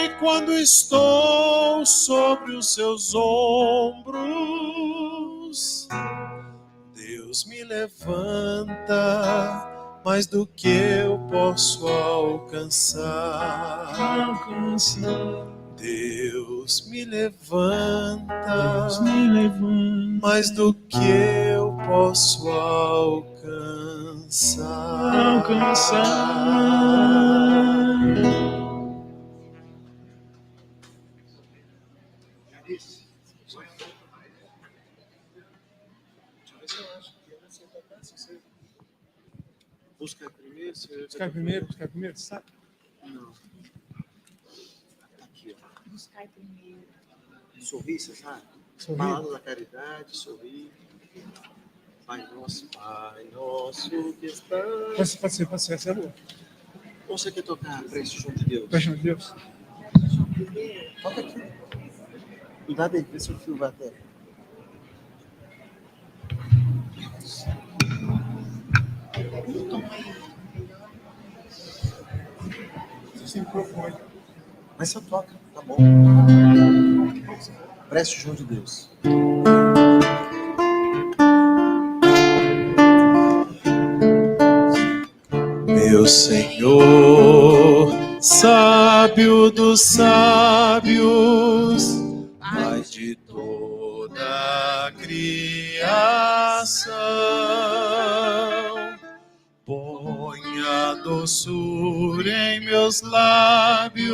E quando estou sobre os seus ombros, Deus me levanta mais do que eu posso alcançar. Deus me levanta mais do que eu posso alcançar. Buscar primeiro, sabe? Não. Aqui, ó. Buscar primeiro. Sorrir, você sabe? Palavra da caridade, sorrir. Pai nosso que está... Pode ser, essa é boa. Ou você quer tocar Preste Junto de Deus? Preste Junto de Deus. Toca aqui. Cuidado aí, vê se o fio vai até. Sem microfone. Mas você toca, tá bom. Preste Junto de Deus. Meu Senhor, sábio dos sábios, Pai de toda a criação, ponha doçura em meus lábios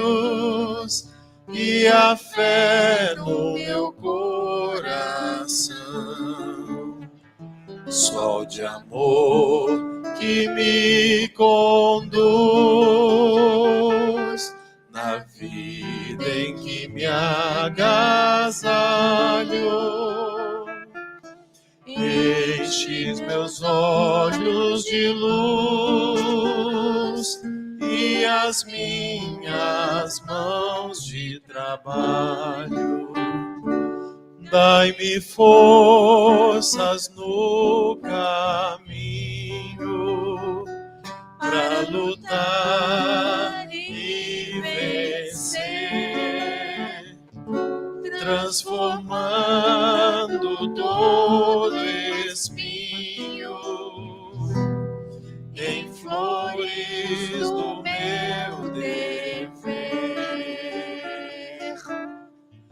e a fé no meu coração. Sol de amor que me conduz na vida em que me agasalho. Enches meus olhos de luz e as minhas mãos de trabalho. Dai-me forças no caminho para lutar e vencer, transformando todo espinho em flores do meu dever.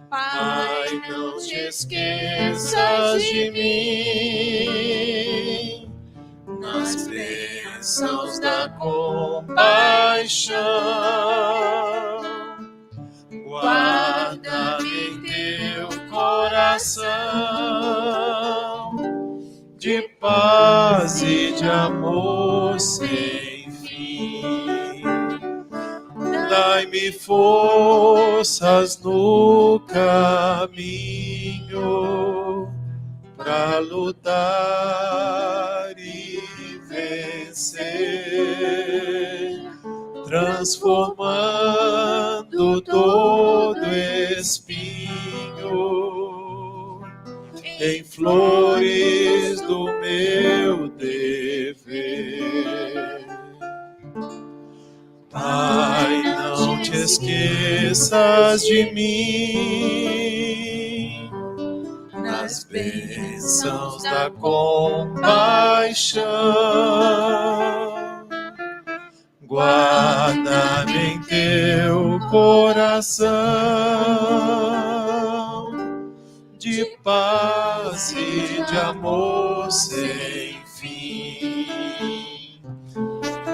Pai, não te esqueças de mim nas bênçãos da compaixão. Guarda-me em teu coração de paz e de amor sem fim. Dai-me forças no caminho para lutar e vencer, transformando todo espinho em flores do meu dever. Pai, não te esqueças de mim nas bênçãos da compaixão. Guarda-me em teu coração de paz e de amor sem fim.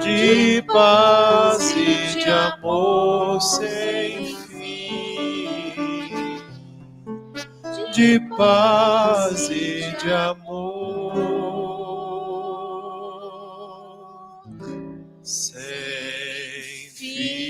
De paz e de amor sem fim, de paz e de amor sem fim.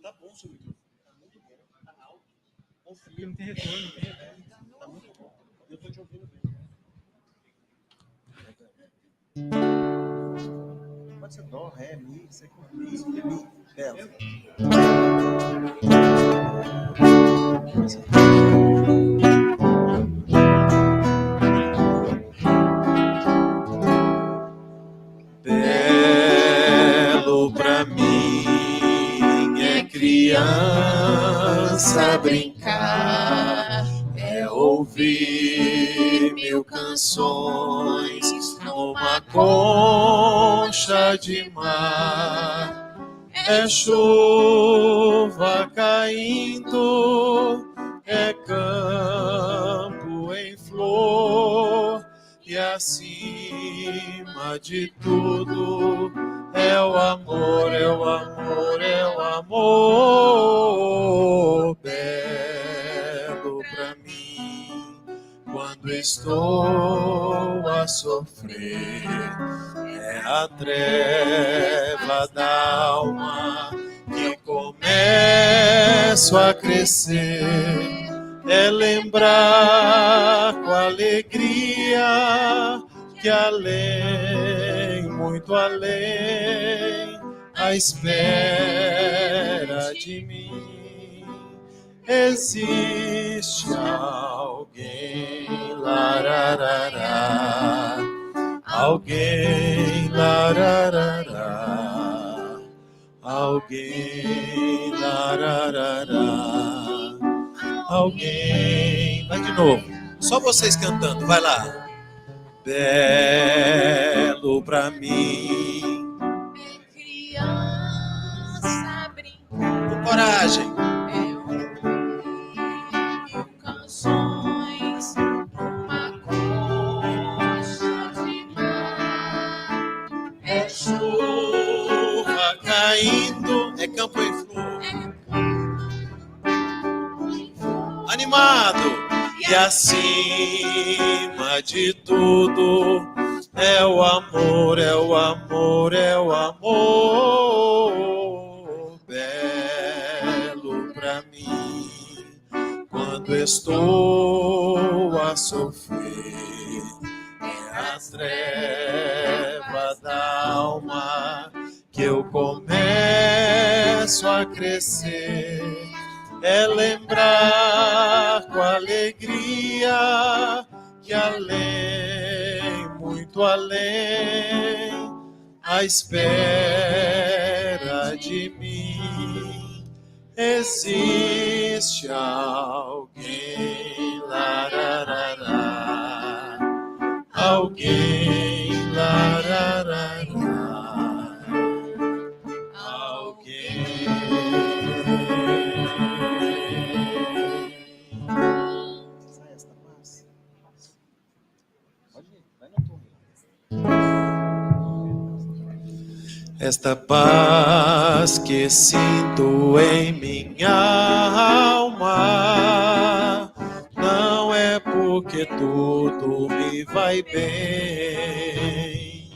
Tá bom, seu microfone. Tá muito bom. Tá alto. Confia. Não tem retorno, não tem retorno. Tá muito bom. Eu tô te ouvindo bem. Pode ser dó, ré, mi, second, mi, belo. Belo pra mim é criança brincar, é ouvir mil canções numa concha de mar, é chuva caindo, é campo em flor, e acima de tudo é o amor, é o amor, é o amor. Belo pra mim quando estou a sofrer, é a treva da alma que começo a crescer, é lembrar com alegria que além, muito além, à espera de mim, existe alguém, lararará, alguém, lararará, alguém, lararará, alguém. Vai de novo, só vocês cantando, vai lá. Belo pra mim é criança brincar, com coragem, é ouvir mil canções numa concha de mar, é chuva caindo, é campo em flor, animado, e acima de tudo é o amor, é o amor, é o amor. Belo pra mim quando estou a sofrer, é a treva da alma que eu começo a crescer, é lembrar com alegria que além, muito além, à espera de mim, existe alguém, lararará, alguém, lararará, alguém. Sai esta paz. Pode ir, vai na tua. Esta paz que sinto em minha alma não é porque tudo me vai bem.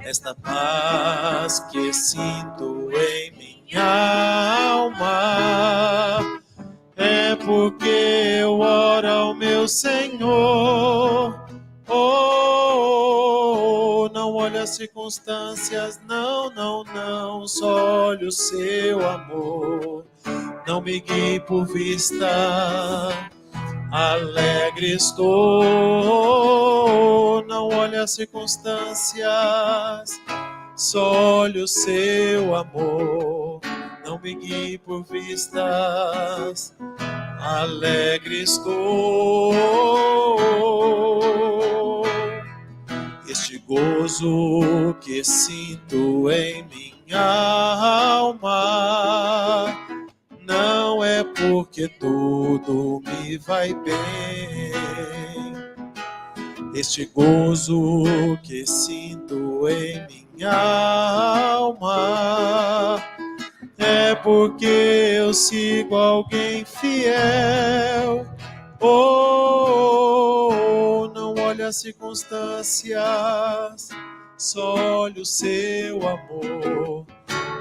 Esta paz que sinto em minha alma é porque eu oro ao meu Senhor. Oh, não olha as circunstâncias, não, não, não, só olha o seu amor. Não me guie por vista, alegre estou. Não olha as circunstâncias, só olha o seu amor. Não me guie por vistas, alegre estou. Este gozo que sinto em minha alma não é porque tudo me vai bem. Este gozo que sinto em minha alma é porque eu sigo alguém fiel. Oh, não olha as circunstâncias, só olha o seu amor.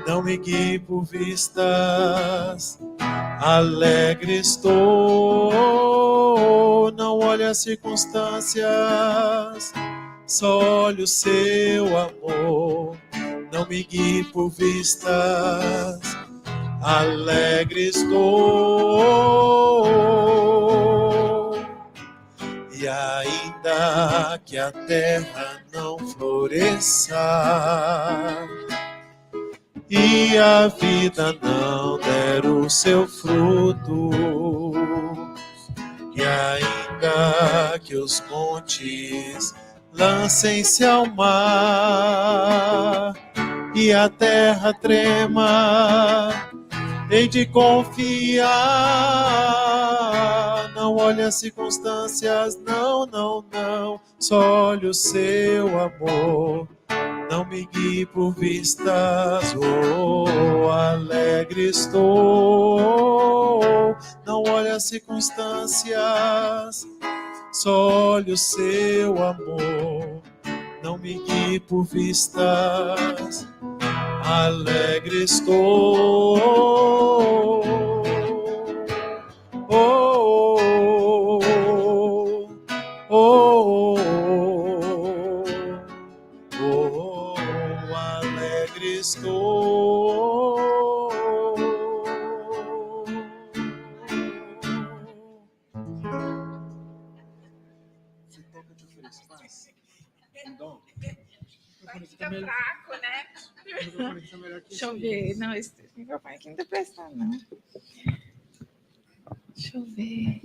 Não me guie por vistas, alegre estou. Não olha as circunstâncias, só olha o seu amor. não me guie por vistas, alegre estou. E ainda que a terra não floresça e a vida não der o seu fruto, e ainda que os montes lancem-se ao mar e a terra trema, hei de confiar. Não olhe as circunstâncias, não, não, não, só olhe o seu amor. Não me guie por vistas, oh, alegre estou. Não olhe as circunstâncias, só olhe o seu amor. Não me guie por vistas, alegre estou. Oh, oh, oh, oh, alegre estou. Você toca de oferecer, faz. Então, Fica fraco, né? Deixa eu ver. Não, esse microfone aqui não tá prestando, não. Deixa eu ver.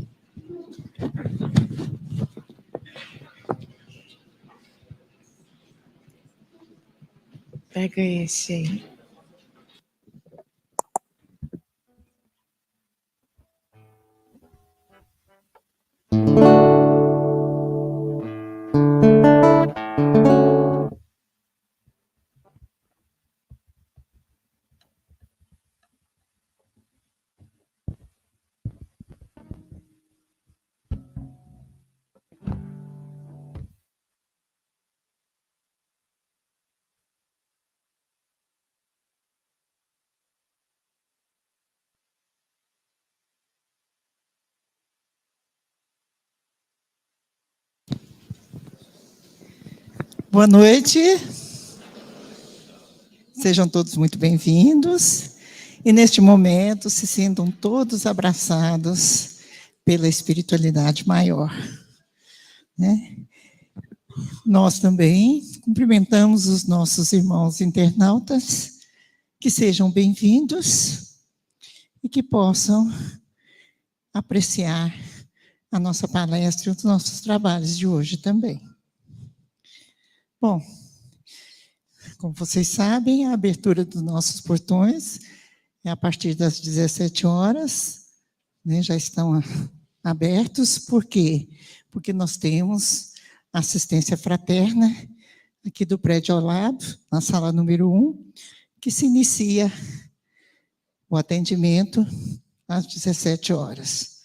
Pega esse aí. Boa noite. Sejam todos muito bem-vindos. E neste momento se sintam todos abraçados pela espiritualidade maior, né? Nós também cumprimentamos os nossos irmãos internautas, que sejam bem-vindos e que possam apreciar a nossa palestra e os nossos trabalhos de hoje também. Bom, como vocês sabem, a abertura dos nossos portões é a partir das 17 horas, né, já estão abertos. Por quê? Porque nós temos assistência fraterna aqui do prédio ao lado, na sala número 1, que se inicia o atendimento às 17 horas.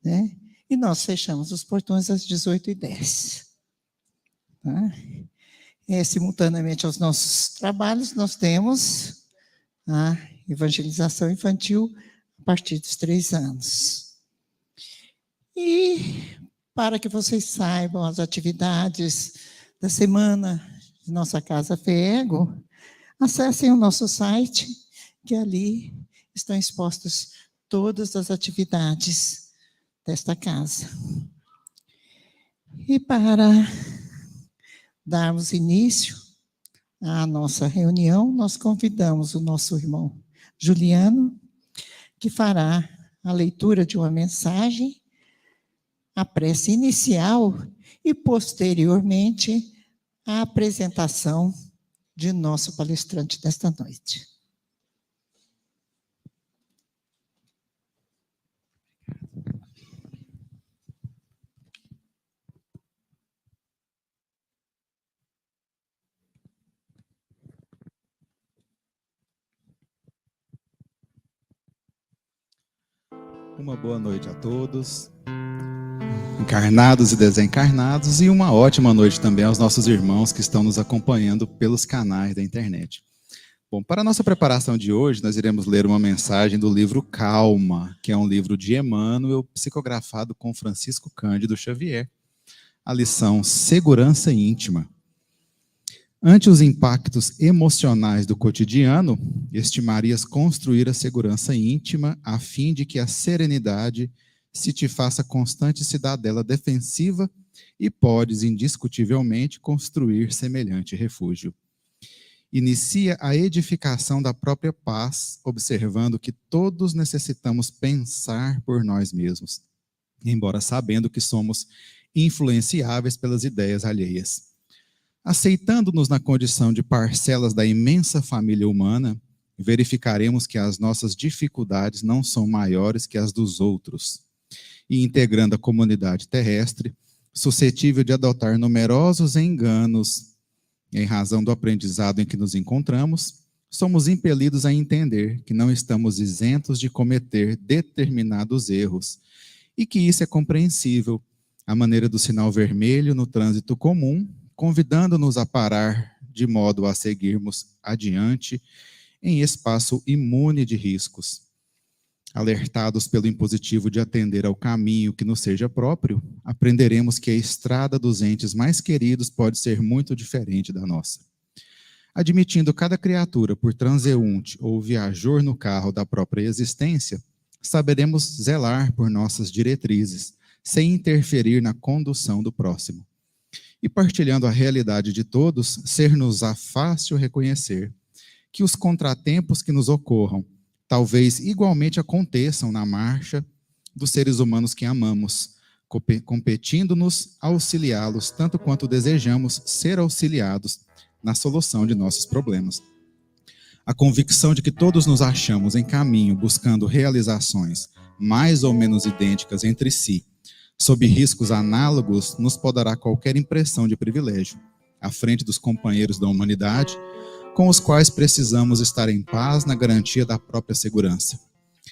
Né? E nós fechamos os portões às 18h10. Tá? Simultaneamente aos nossos trabalhos, nós temos a evangelização infantil a partir dos 3 anos. E, para que vocês saibam as atividades da semana de nossa Casa FEEGO, acessem o nosso site, que ali estão expostas todas as atividades desta casa. E para darmos início à nossa reunião, nós convidamos o nosso irmão Juliano, que fará a leitura de uma mensagem, a prece inicial e, posteriormente, a apresentação de nosso palestrante desta noite. Uma boa noite a todos, encarnados e desencarnados, e uma ótima noite também aos nossos irmãos que estão nos acompanhando pelos canais da internet. Bom, para a nossa preparação de hoje, nós iremos ler uma mensagem do livro Calma, que é um livro de Emmanuel, psicografado com Francisco Cândido Xavier, a lição Segurança Íntima. Ante os impactos emocionais do cotidiano, estimarias construir a segurança íntima a fim de que a serenidade se te faça constante cidadela defensiva e podes indiscutivelmente construir semelhante refúgio. Inicia a edificação da própria paz, observando que todos necessitamos pensar por nós mesmos, embora sabendo que somos influenciáveis pelas ideias alheias. Aceitando-nos na condição de parcelas da imensa família humana, verificaremos que as nossas dificuldades não são maiores que as dos outros. E integrando a comunidade terrestre, suscetível de adotar numerosos enganos em razão do aprendizado em que nos encontramos, somos impelidos a entender que não estamos isentos de cometer determinados erros e que isso é compreensível, à maneira do sinal vermelho no trânsito comum, convidando-nos a parar de modo a seguirmos adiante em espaço imune de riscos. Alertados pelo impositivo de atender ao caminho que nos seja próprio, aprenderemos que a estrada dos entes mais queridos pode ser muito diferente da nossa. Admitindo cada criatura por transeunte ou viajor no carro da própria existência, saberemos zelar por nossas diretrizes, sem interferir na condução do próximo. E partilhando a realidade de todos, ser-nos-á fácil reconhecer que os contratempos que nos ocorram talvez igualmente aconteçam na marcha dos seres humanos que amamos, competindo-nos a auxiliá-los tanto quanto desejamos ser auxiliados na solução de nossos problemas. A convicção de que todos nos achamos em caminho buscando realizações mais ou menos idênticas entre si, sob riscos análogos, nos podará qualquer impressão de privilégio, à frente dos companheiros da humanidade, com os quais precisamos estar em paz na garantia da própria segurança.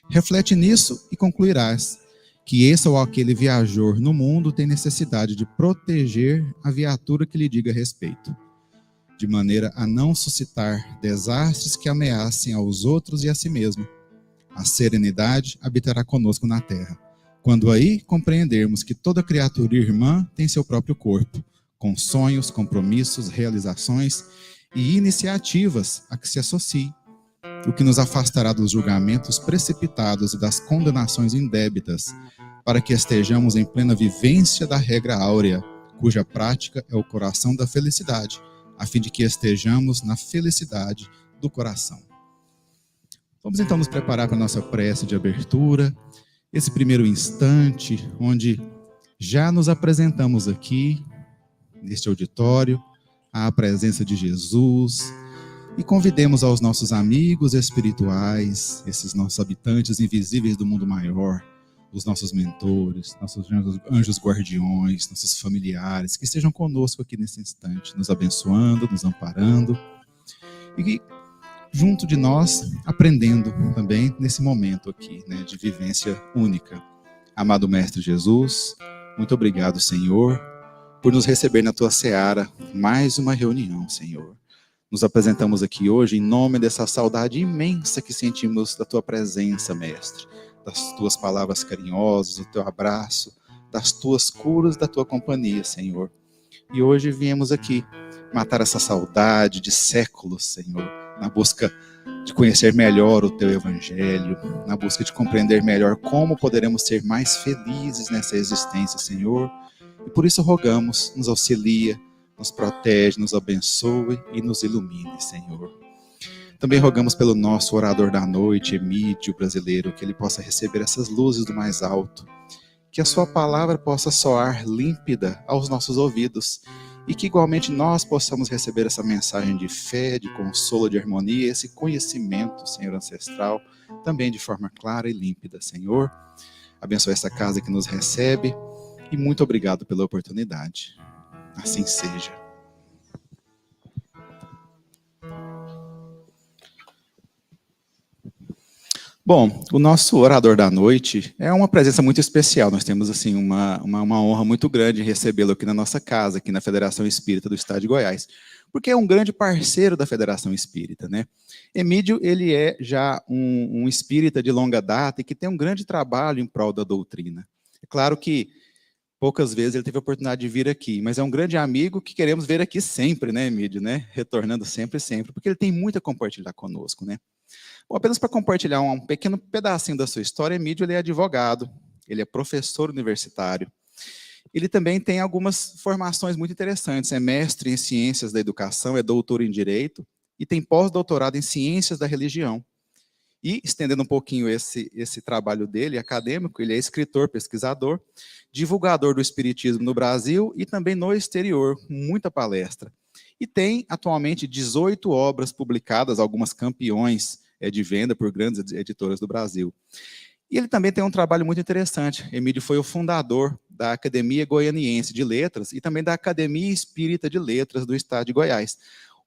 Reflete nisso e concluirás que esse ou aquele viajor no mundo tem necessidade de proteger a viatura que lhe diga respeito, de maneira a não suscitar desastres que ameacem aos outros e a si mesmo. A serenidade habitará conosco na terra, quando aí compreendermos que toda criatura irmã tem seu próprio corpo, com sonhos, compromissos, realizações e iniciativas a que se associe, o que nos afastará dos julgamentos precipitados e das condenações indébitas, para que estejamos em plena vivência da regra áurea, cuja prática é o coração da felicidade, a fim de que estejamos na felicidade do coração. Vamos então nos preparar para a nossa prece de abertura, esse primeiro instante onde já nos apresentamos aqui, neste auditório, à presença de Jesus, e convidemos aos nossos amigos espirituais, esses nossos habitantes invisíveis do mundo maior, os nossos mentores, nossos anjos guardiões, nossos familiares, que estejam conosco aqui nesse instante, nos abençoando, nos amparando, e junto de nós, aprendendo também nesse momento aqui, né, de vivência única. Amado Mestre Jesus, muito obrigado, Senhor, por nos receber na Tua seara, mais uma reunião, Senhor. Nos apresentamos aqui hoje em nome dessa saudade imensa que sentimos da Tua presença, Mestre, das Tuas palavras carinhosas, do Teu abraço, das Tuas curas, da Tua companhia, Senhor. E hoje viemos aqui matar essa saudade de séculos, Senhor, na busca de conhecer melhor o Teu Evangelho, na busca de compreender melhor como poderemos ser mais felizes nessa existência, Senhor. E por isso rogamos, nos auxilia, nos protege, nos abençoe e nos ilumine, Senhor. Também rogamos pelo nosso orador da noite, Emídio brasileiro, que ele possa receber essas luzes do mais alto, que a sua palavra possa soar límpida aos nossos ouvidos e que igualmente nós possamos receber essa mensagem de fé, de consolo, de harmonia, esse conhecimento, Senhor ancestral, também de forma clara e límpida, Senhor. Abençoe essa casa que nos recebe e muito obrigado pela oportunidade. Assim seja. Bom, o nosso orador da noite é uma presença muito especial. Nós temos assim uma honra muito grande em recebê-lo aqui na nossa casa, aqui na Federação Espírita do Estado de Goiás, porque é um grande parceiro da Federação Espírita, né? Emídio, ele é já um espírita de longa data e que tem um grande trabalho em prol da doutrina. É claro que Poucas vezes ele teve a oportunidade de vir aqui, mas é um grande amigo que queremos ver aqui sempre, né, Emídio, né? Retornando sempre, porque ele tem muito a compartilhar conosco, né? Bom, apenas para compartilhar um pequeno pedacinho da sua história, Emídio, ele é advogado, ele é professor universitário. Ele também tem algumas formações muito interessantes, é mestre em ciências da educação, é doutor em direito e tem pós-doutorado em ciências da religião. E, estendendo um pouquinho esse trabalho dele, acadêmico, ele é escritor, pesquisador, divulgador do espiritismo no Brasil e também no exterior, muita palestra. E tem, atualmente, 18 obras publicadas, algumas campeões de venda por grandes editoras do Brasil. E ele também tem um trabalho muito interessante. Emídio foi o fundador da Academia Goianiense de Letras e também da Academia Espírita de Letras do Estado de Goiás.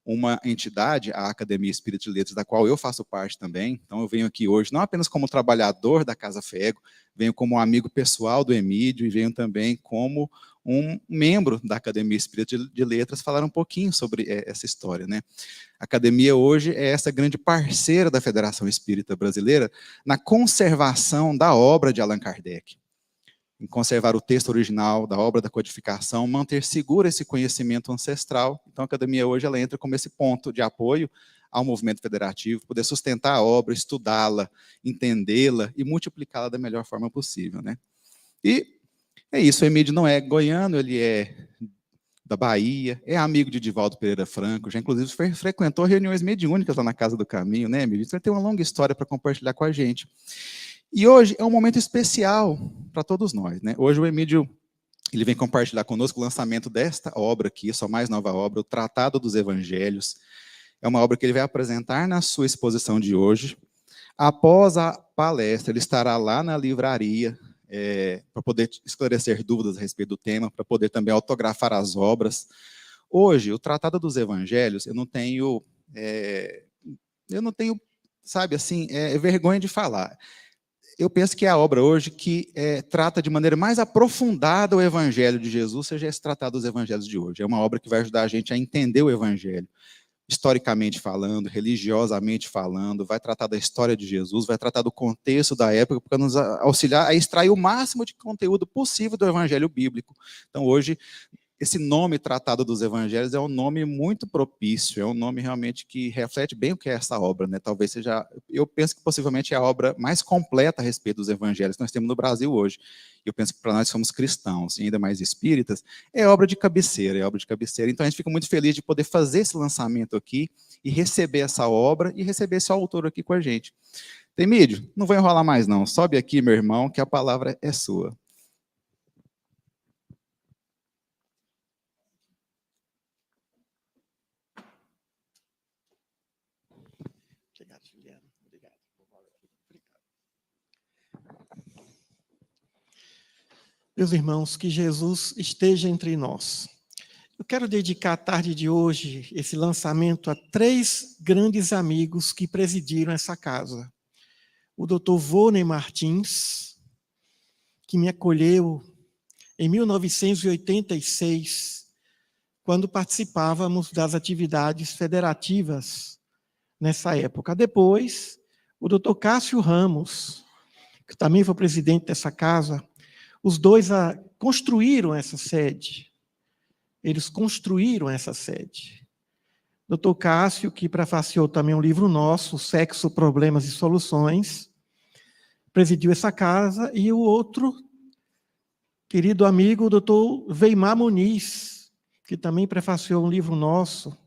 Uma entidade, a Academia Espírita de Letras, da qual eu faço parte também. Então, eu venho aqui hoje, não apenas como trabalhador da Casa Fego, venho como amigo pessoal do Emídio e venho também como um membro da Academia Espírita de Letras falar um pouquinho sobre essa história, né? A academia hoje é essa grande parceira da Federação Espírita Brasileira na conservação da obra de Allan Kardec, em conservar o texto original da obra da codificação, manter seguro esse conhecimento ancestral. Então, a academia hoje ela entra como esse ponto de apoio ao movimento federativo, poder sustentar a obra, estudá-la, entendê-la e multiplicá-la da melhor forma possível, né? E é isso, o Emídio não é goiano, ele é da Bahia, é amigo de Divaldo Pereira Franco, já inclusive frequentou reuniões mediúnicas lá na Casa do Caminho, né, Emídio? Então, ele tem uma longa história para compartilhar com a gente. E hoje é um momento especial para todos nós, né? Hoje o Emídio ele vem compartilhar conosco o lançamento desta obra aqui, sua mais nova obra, o Tratado dos Evangelhos. É uma obra que ele vai apresentar na sua exposição de hoje. Após a palestra, ele estará lá na livraria para poder esclarecer dúvidas a respeito do tema, para poder também autografar as obras. Hoje, o Tratado dos Evangelhos, eu não tenho, sabe, assim, vergonha de falar. Eu penso que é a obra hoje que trata de maneira mais aprofundada o Evangelho de Jesus, seja esse Tratado dos Evangelhos de hoje. É uma obra que vai ajudar a gente a entender o Evangelho, historicamente falando, religiosamente falando, vai tratar da história de Jesus, vai tratar do contexto da época, para nos auxiliar a extrair o máximo de conteúdo possível do Evangelho bíblico. Então, hoje, esse nome Tratado dos Evangelhos é um nome muito propício, é um nome realmente que reflete bem o que é essa obra, né? Talvez seja, eu penso que possivelmente é a obra mais completa a respeito dos evangelhos que nós temos no Brasil hoje. Eu penso que para nós que somos cristãos e ainda mais espíritas, é obra de cabeceira, Então a gente fica muito feliz de poder fazer esse lançamento aqui e receber essa obra e receber esse autor aqui com a gente. Temídio, não vou enrolar mais não, sobe aqui, meu irmão, que a palavra é sua. Meus irmãos, que Jesus esteja entre nós. Eu quero dedicar a tarde de hoje, esse lançamento, a 3 grandes amigos que presidiram essa casa. O Dr. Vônei Martins, que me acolheu em 1986, quando participávamos das atividades federativas nessa época. Depois, o Dr. Cássio Ramos, que também foi presidente dessa casa. Os dois construíram essa sede. Eles construíram essa sede. Dr. Cássio, que prefaciou também um livro nosso, Sexo, Problemas e Soluções, presidiu essa casa, e o outro querido amigo, o Dr. Weimar Muniz, que também prefaciou um livro nosso,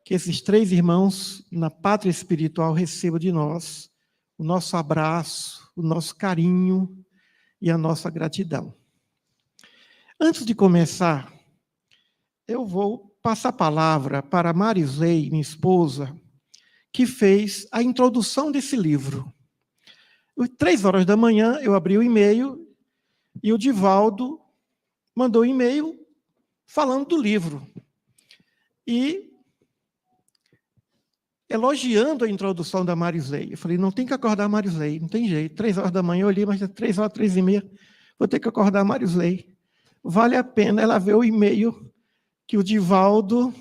que esses 3 irmãos, na pátria espiritual, recebam de nós o nosso abraço, o nosso carinho, e a nossa gratidão. Antes de começar, eu vou passar a palavra para Marisley, minha esposa, que fez a introdução desse livro. 3 horas da manhã, eu abri o e-mail e o Divaldo mandou um e-mail falando do livro. E elogiando a introdução da Marisley. Eu falei, não tem que acordar a Marisley, não tem jeito. 3 horas da manhã eu olhei, mas 3 horas, 3h30, vou ter que acordar a Marisley. Vale a pena ela ver o e-mail que o Divaldo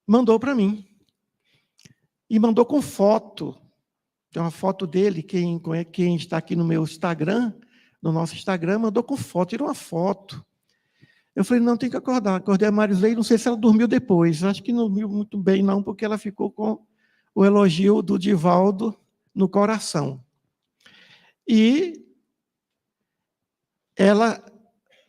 mandou para mim. E mandou com foto. Tem uma foto dele, quem está aqui no meu Instagram, no nosso Instagram, mandou com foto, tirou uma foto. Eu falei, não, tem que acordar. Acordei a Marisley, não sei se ela dormiu depois. Acho que não dormiu muito bem, não, porque ela ficou com o elogio do Divaldo no coração. E ela,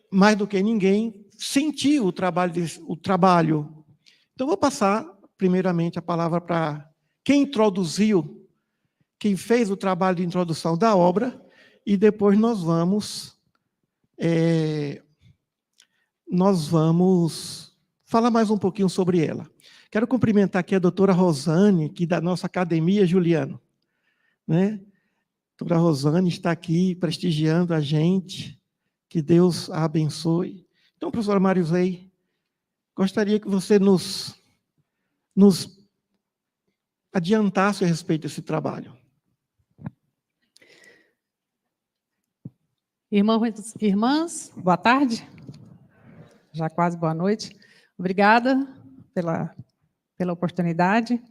mais do que ninguém, sentiu o trabalho. Então, vou passar, primeiramente, a palavra para quem introduziu, quem fez o trabalho de introdução da obra, e depois nós vamos falar mais um pouquinho sobre ela. Quero cumprimentar aqui a doutora Rosane, que da nossa academia, Juliano. Né? A doutora Rosane está aqui prestigiando a gente, que Deus a abençoe. Então, professora Marisley, gostaria que você nos adiantasse a respeito desse trabalho. Irmãos e irmãs, boa tarde. Já quase boa noite. Obrigada pela oportunidade.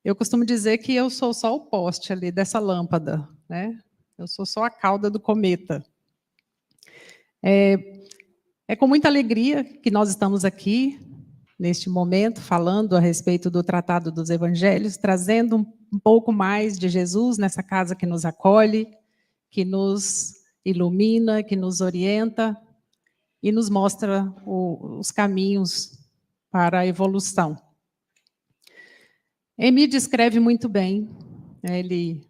Eu costumo dizer que eu sou só o poste ali dessa lâmpada, né? Eu sou só a cauda do cometa. É com muita alegria que nós estamos aqui, neste momento, falando a respeito do Tratado dos Evangelhos, trazendo um pouco mais de Jesus nessa casa que nos acolhe, que nos ilumina, que nos orienta e nos mostra os caminhos para a evolução. Emílio escreve muito bem, ele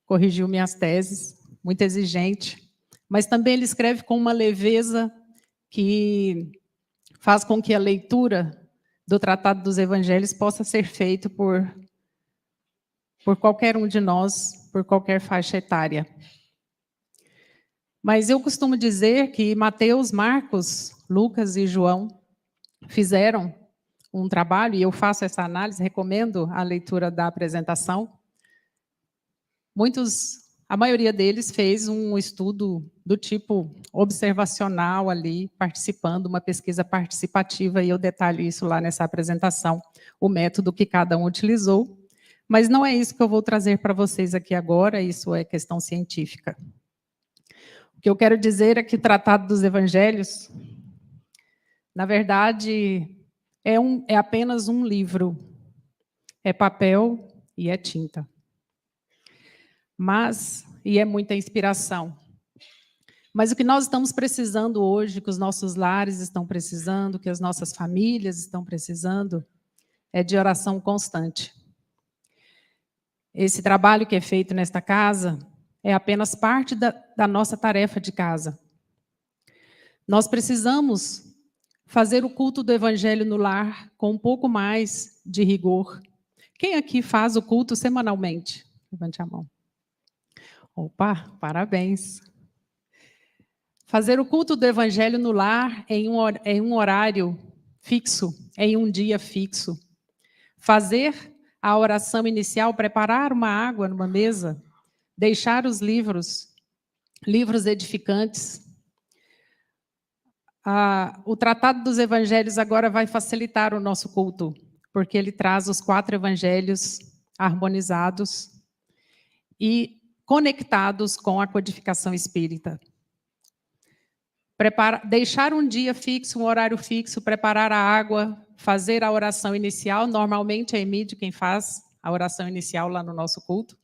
corrigiu minhas teses, muito exigente, mas também ele escreve com uma leveza que faz com que a leitura do Tratado dos Evangelhos possa ser feita por qualquer um de nós, por qualquer faixa etária. Mas eu costumo dizer que Mateus, Marcos, Lucas e João fizeram um trabalho, e eu faço essa análise, recomendo a leitura da apresentação. A maioria deles fez um estudo do tipo observacional ali, participando, uma pesquisa participativa, e eu detalho isso lá nessa apresentação, o método que cada um utilizou. Mas não é isso que eu vou trazer para vocês aqui agora, isso é questão científica. O que eu quero dizer é que o Tratado dos Evangelhos, na verdade, é apenas um livro. É papel e é tinta. E é muita inspiração. Mas o que nós estamos precisando hoje, que os nossos lares estão precisando, que as nossas famílias estão precisando, é de oração constante. Esse trabalho que é feito nesta casa é apenas parte da nossa tarefa de casa. Nós precisamos fazer o culto do Evangelho no lar com um pouco mais de rigor. Quem aqui faz o culto semanalmente? Levante a mão. Opa, parabéns. Fazer o culto do Evangelho no lar em um horário fixo, em um dia fixo. Fazer a oração inicial, preparar uma água numa mesa, deixar os livros edificantes. O Tratado dos Evangelhos agora vai facilitar o nosso culto, porque ele traz os 4 evangelhos harmonizados e conectados com a codificação espírita. Deixar um dia fixo, um horário fixo, preparar a água, fazer a oração inicial. Normalmente é Emílio quem faz a oração inicial lá no nosso culto.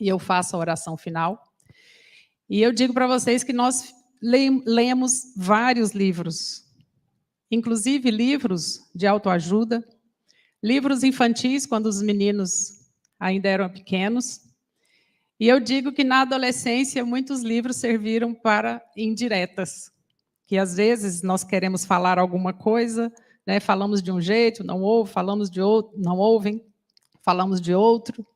E eu faço a oração final. E eu digo para vocês que nós lemos vários livros, inclusive livros de autoajuda, livros infantis, quando os meninos ainda eram pequenos. E eu digo que na adolescência muitos livros serviram para indiretas, que às vezes nós queremos falar alguma coisa, né, falamos de um jeito, não ouve, falamos de outro, não ouvem, falamos de outro.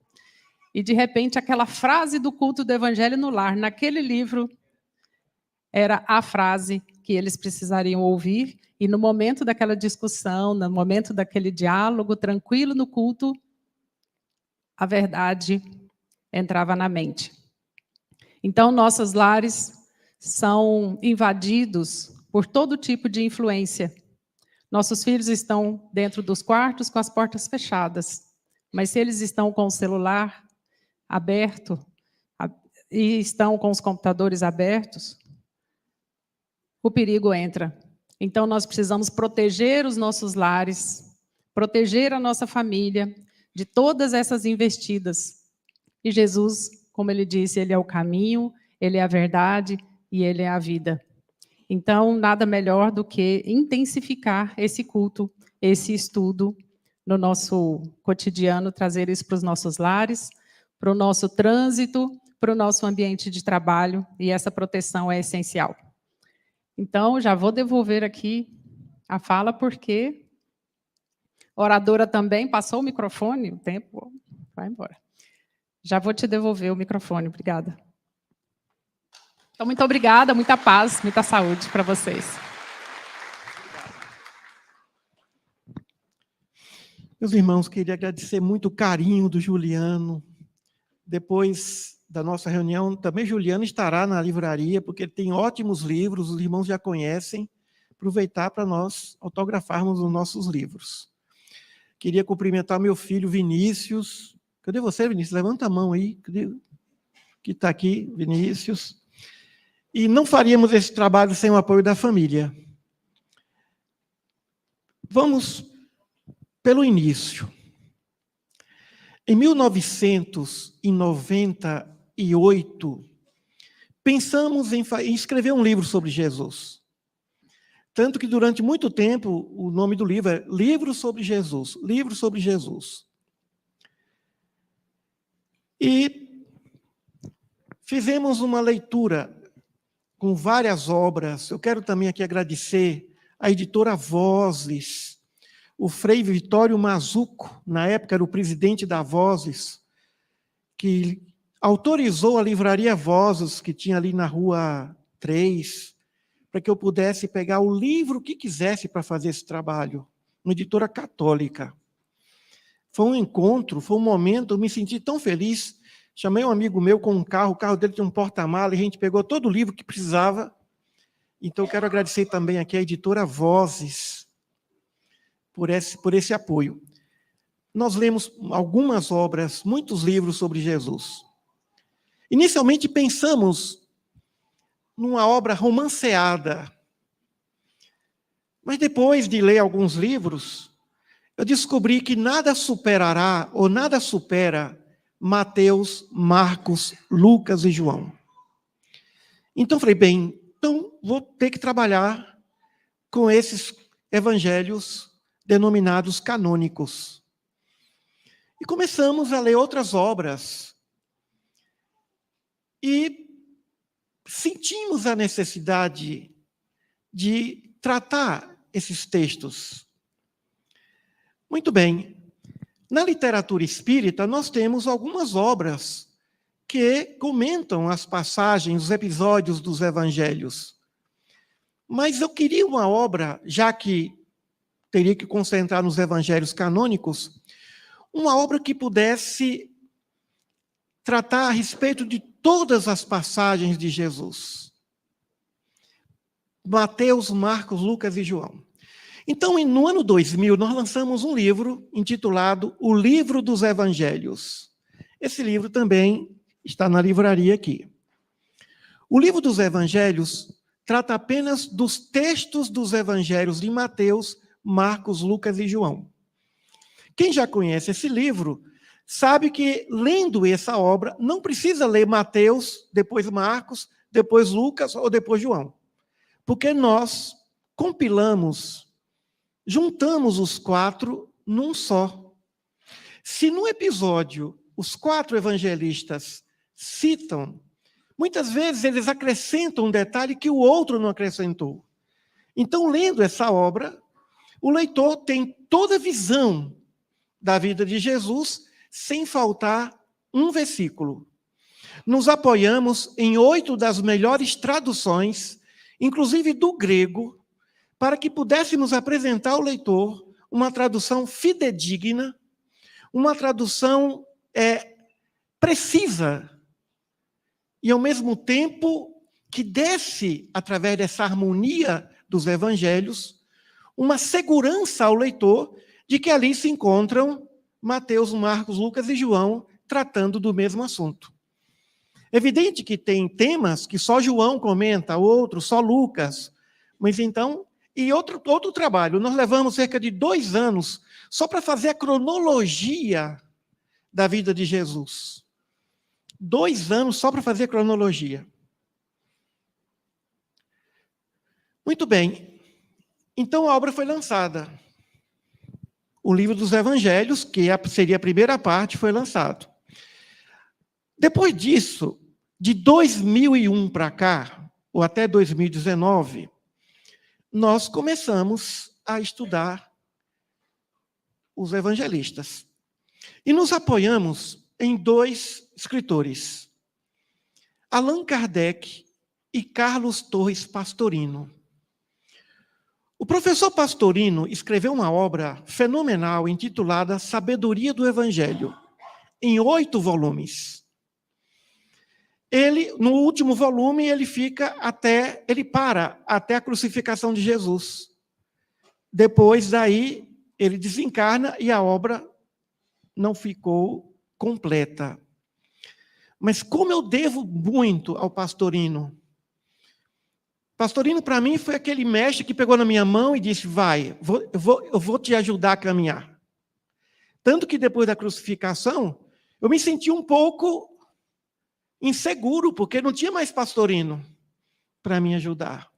E, de repente, aquela frase do culto do Evangelho no lar, naquele livro, era a frase que eles precisariam ouvir, e no momento daquela discussão, no momento daquele diálogo tranquilo no culto, a verdade entrava na mente. Então, nossos lares são invadidos por todo tipo de influência. Nossos filhos estão dentro dos quartos com as portas fechadas, mas se eles estão com o celular aberto, e estão com os computadores abertos, o perigo entra. Então, nós precisamos proteger os nossos lares, proteger a nossa família de todas essas investidas. E Jesus, como ele disse, ele é o caminho, ele é a verdade e ele é a vida. Então, nada melhor do que intensificar esse culto, esse estudo no nosso cotidiano, trazer isso para os nossos lares, para o nosso trânsito, para o nosso ambiente de trabalho, e essa proteção é essencial. Então, já vou devolver aqui a fala, porque a oradora também passou o microfone, o tempo vai embora. Já vou te devolver o microfone, obrigada. Então, muito obrigada, muita paz, muita saúde para vocês. Meus irmãos, queria agradecer muito o carinho do Juliano. Depois da nossa reunião, também Juliano estará na livraria, porque ele tem ótimos livros, os irmãos já conhecem. Aproveitar para nós autografarmos os nossos livros. Queria cumprimentar meu filho Vinícius. Cadê você, Vinícius? Levanta a mão aí. Que está aqui, Vinícius. E não faríamos esse trabalho sem o apoio da família. Vamos pelo início. Em 1998, pensamos em escrever um livro sobre Jesus. Tanto que, durante muito tempo, o nome do livro é Livro sobre Jesus. Livro sobre Jesus. E fizemos uma leitura com várias obras. Eu quero também aqui agradecer a editora Vozes, o Frei Vitório Mazuco, na época era o presidente da Vozes, que autorizou a livraria Vozes, que tinha ali na Rua 3, para que eu pudesse pegar o livro que quisesse para fazer esse trabalho. Uma editora católica. Foi um encontro, foi um momento, eu me senti tão feliz. Chamei um amigo meu com um carro, o carro dele tinha um porta-mala, e a gente pegou todo o livro que precisava. Então, eu quero agradecer também aqui a editora Vozes por esse apoio. Nós lemos algumas obras, muitos livros sobre Jesus. Inicialmente, pensamos numa obra romanceada. Mas depois de ler alguns livros, eu descobri que nada superará, ou nada supera, Mateus, Marcos, Lucas e João. Então, falei, bem, então vou ter que trabalhar com esses evangelhos denominados canônicos. E começamos a ler outras obras. E sentimos a necessidade de tratar esses textos. Muito bem. Na literatura espírita, nós temos algumas obras que comentam as passagens, os episódios dos evangelhos. Mas eu queria uma obra, já que teria que concentrar nos evangelhos canônicos, uma obra que pudesse tratar a respeito de todas as passagens de Jesus. Mateus, Marcos, Lucas e João. Então, no ano 2000, nós lançamos um livro intitulado O Livro dos Evangelhos. Esse livro também está na livraria aqui. O Livro dos Evangelhos trata apenas dos textos dos evangelhos de Mateus, Marcos, Lucas e João. Quem já conhece esse livro sabe que, lendo essa obra, não precisa ler Mateus, depois Marcos, depois Lucas ou depois João. Porque nós compilamos, juntamos os 4 num só. Se no episódio os 4 evangelistas citam, muitas vezes eles acrescentam um detalhe que o outro não acrescentou. Então, lendo essa obra, o leitor tem toda a visão da vida de Jesus, sem faltar um versículo. Nos apoiamos em 8 das melhores traduções, inclusive do grego, para que pudéssemos apresentar ao leitor uma tradução fidedigna, uma tradução precisa, e ao mesmo tempo que desse, através dessa harmonia dos evangelhos, uma segurança ao leitor de que ali se encontram Mateus, Marcos, Lucas e João tratando do mesmo assunto. É evidente que tem temas que só João comenta, outros só Lucas. Mas então, e outro trabalho, nós levamos cerca de 2 anos só para fazer a cronologia da vida de Jesus. 2 anos só para fazer a cronologia. Muito bem. Então a obra foi lançada. O livro dos Evangelhos, que seria a primeira parte, foi lançado. Depois disso, de 2001 para cá, ou até 2019, nós começamos a estudar os evangelistas. E nos apoiamos em 2 escritores, Allan Kardec e Carlos Torres Pastorino. O professor Pastorino escreveu uma obra fenomenal intitulada Sabedoria do Evangelho, em 8 volumes. Ele, no último volume, ele para até a crucificação de Jesus. Depois daí, ele desencarna e a obra não ficou completa. Mas como eu devo muito ao Pastorino? Pastorino, para mim, foi aquele mestre que pegou na minha mão e disse, vai, eu vou te ajudar a caminhar. Tanto que depois da crucificação, eu me senti um pouco inseguro, porque não tinha mais Pastorino para me ajudar.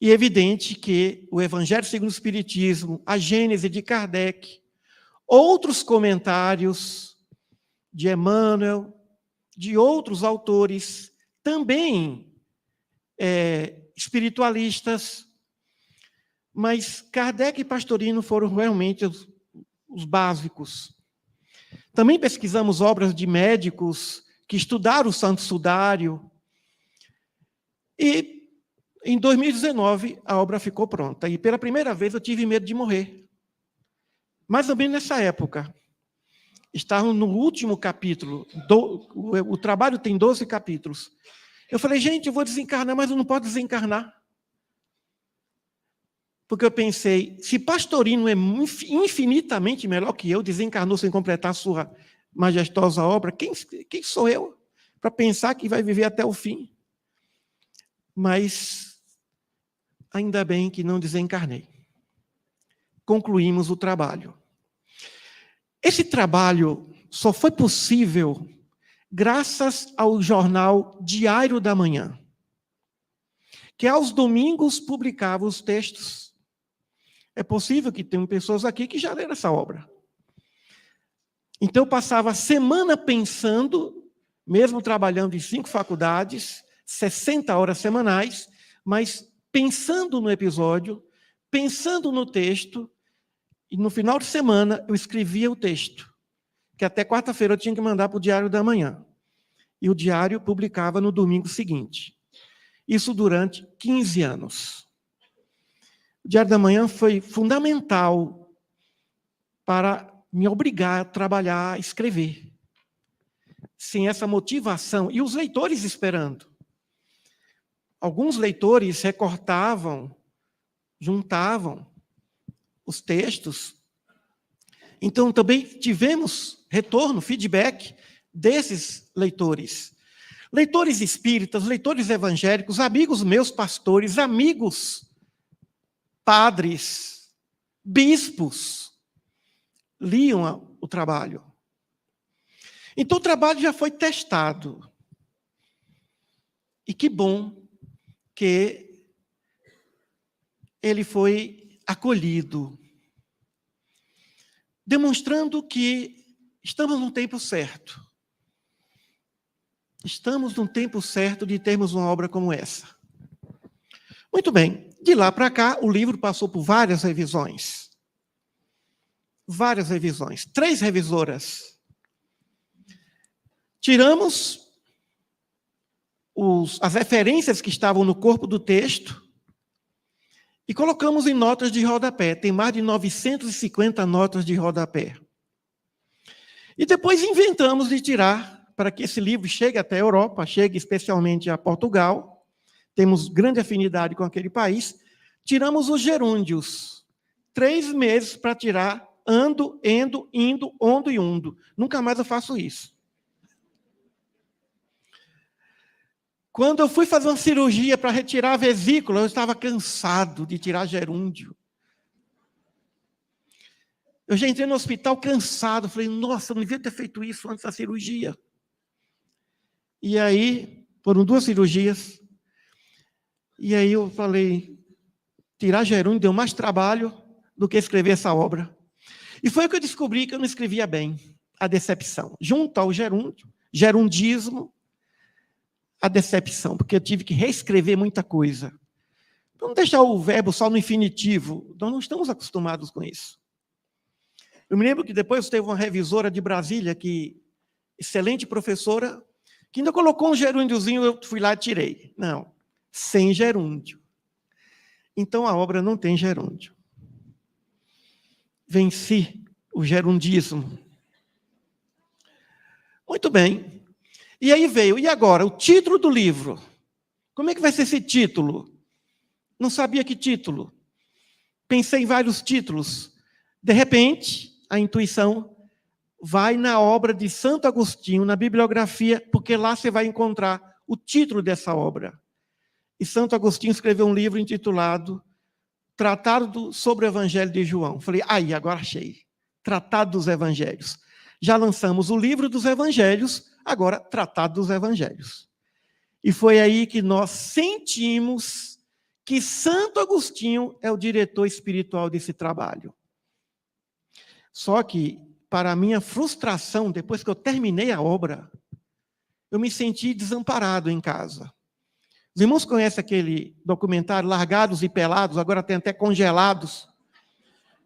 E é evidente que o Evangelho segundo o Espiritismo, a Gênese de Kardec, outros comentários de Emmanuel, de outros autores, também espiritualistas, mas Kardec e Pastorino foram realmente os básicos. Também pesquisamos obras de médicos que estudaram o Santo Sudário, e em 2019 a obra ficou pronta, e pela primeira vez eu tive medo de morrer. Mais ou menos nessa época. Estávamos no último capítulo, o trabalho tem 12 capítulos. Eu falei, gente, eu vou desencarnar, mas eu não posso desencarnar. Porque eu pensei, se Pastorino é infinitamente melhor que eu, desencarnou sem completar a sua majestosa obra, quem sou eu para pensar que vai viver até o fim? Mas, ainda bem que não desencarnei. Concluímos o trabalho. Esse trabalho só foi possível graças ao jornal Diário da Manhã, que aos domingos publicava os textos. É possível que tenham pessoas aqui que já leram essa obra. Então, eu passava a semana pensando, mesmo trabalhando em 5 faculdades, 60 horas semanais, mas pensando no episódio, pensando no texto, e no final de semana eu escrevia o texto, que até quarta-feira eu tinha que mandar para o Diário da Manhã. E o Diário publicava no domingo seguinte. Isso durante 15 anos. O Diário da Manhã foi fundamental para me obrigar a trabalhar, a escrever. Sem essa motivação, e os leitores esperando. Alguns leitores recortavam, juntavam os textos. Então, também tivemos retorno, feedback desses leitores. Leitores espíritas, leitores evangélicos, amigos meus pastores, amigos padres, bispos, liam o trabalho. Então, o trabalho já foi testado. E que bom que ele foi acolhido, demonstrando que estamos no tempo certo. Estamos no tempo certo de termos uma obra como essa. Muito bem, de lá para cá, o livro passou por várias revisões. Várias revisões. 3 revisoras. Tiramos as referências que estavam no corpo do texto e colocamos em notas de rodapé. Tem mais de 950 notas de rodapé. E depois inventamos de tirar, para que esse livro chegue até a Europa, chegue especialmente a Portugal, temos grande afinidade com aquele país, tiramos os gerúndios. 3 meses para tirar ando, endo, indo, ondo e undo. Nunca mais eu faço isso. Quando eu fui fazer uma cirurgia para retirar a vesícula, eu estava cansado de tirar gerúndio. Eu já entrei no hospital cansado, falei, nossa, eu não devia ter feito isso antes da cirurgia. E aí, foram 2 cirurgias, e aí eu falei, tirar gerúndio deu mais trabalho do que escrever essa obra. E foi o que eu descobri que eu não escrevia bem, a decepção. Junto ao gerundismo, a decepção, porque eu tive que reescrever muita coisa. Então, não deixar o verbo só no infinitivo, nós não estamos acostumados com isso. Eu me lembro que depois teve uma revisora de Brasília, excelente professora, que ainda colocou um gerúndiozinho, eu fui lá e tirei. Não, sem gerúndio. Então, a obra não tem gerúndio. Venci o gerundismo. Muito bem. E aí veio, e agora? O título do livro. Como é que vai ser esse título? Não sabia que título. Pensei em vários títulos. De repente, a intuição vai na obra de Santo Agostinho, na bibliografia, porque lá você vai encontrar o título dessa obra. E Santo Agostinho escreveu um livro intitulado Tratado sobre o Evangelho de João. Falei, aí, agora achei. Tratado dos Evangelhos. Já lançamos o livro dos Evangelhos, agora Tratado dos Evangelhos. E foi aí que nós sentimos que Santo Agostinho é o diretor espiritual desse trabalho. Só que, para a minha frustração, depois que eu terminei a obra, eu me senti desamparado em casa. Os irmãos conhecem aquele documentário Largados e Pelados, agora tem até Congelados.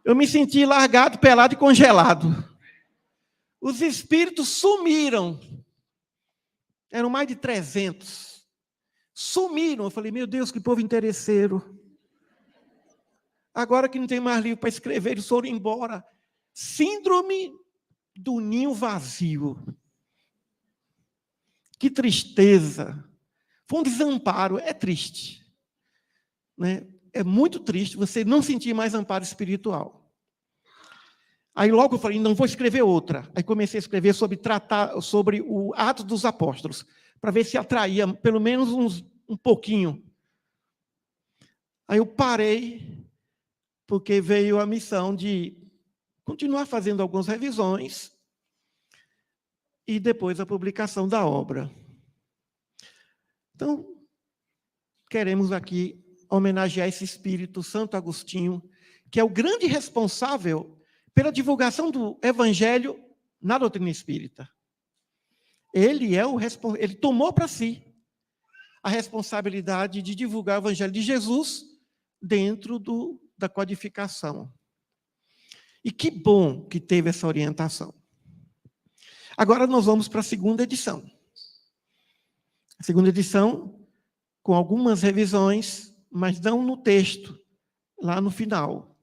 Eu me senti largado, pelado e congelado. Os espíritos sumiram. Eram mais de 300. Sumiram. Eu falei, meu Deus, que povo interesseiro. Agora que não tem mais livro para escrever, eles foram embora. Síndrome do ninho vazio. Que tristeza. Foi um desamparo, é triste. Né? É muito triste você não sentir mais amparo espiritual. Aí logo eu falei, não vou escrever outra. Aí comecei a escrever sobre o Atos dos Apóstolos, para ver se atraía pelo menos um pouquinho. Aí eu parei, porque veio a missão de continuar fazendo algumas revisões e depois a publicação da obra. Então, queremos aqui homenagear esse espírito, Santo Agostinho, que é o grande responsável pela divulgação do Evangelho na doutrina espírita. Ele tomou para si a responsabilidade de divulgar o Evangelho de Jesus dentro da codificação. E que bom que teve essa orientação. Agora nós vamos para a segunda edição. A segunda edição, com algumas revisões, mas não no texto, lá no final.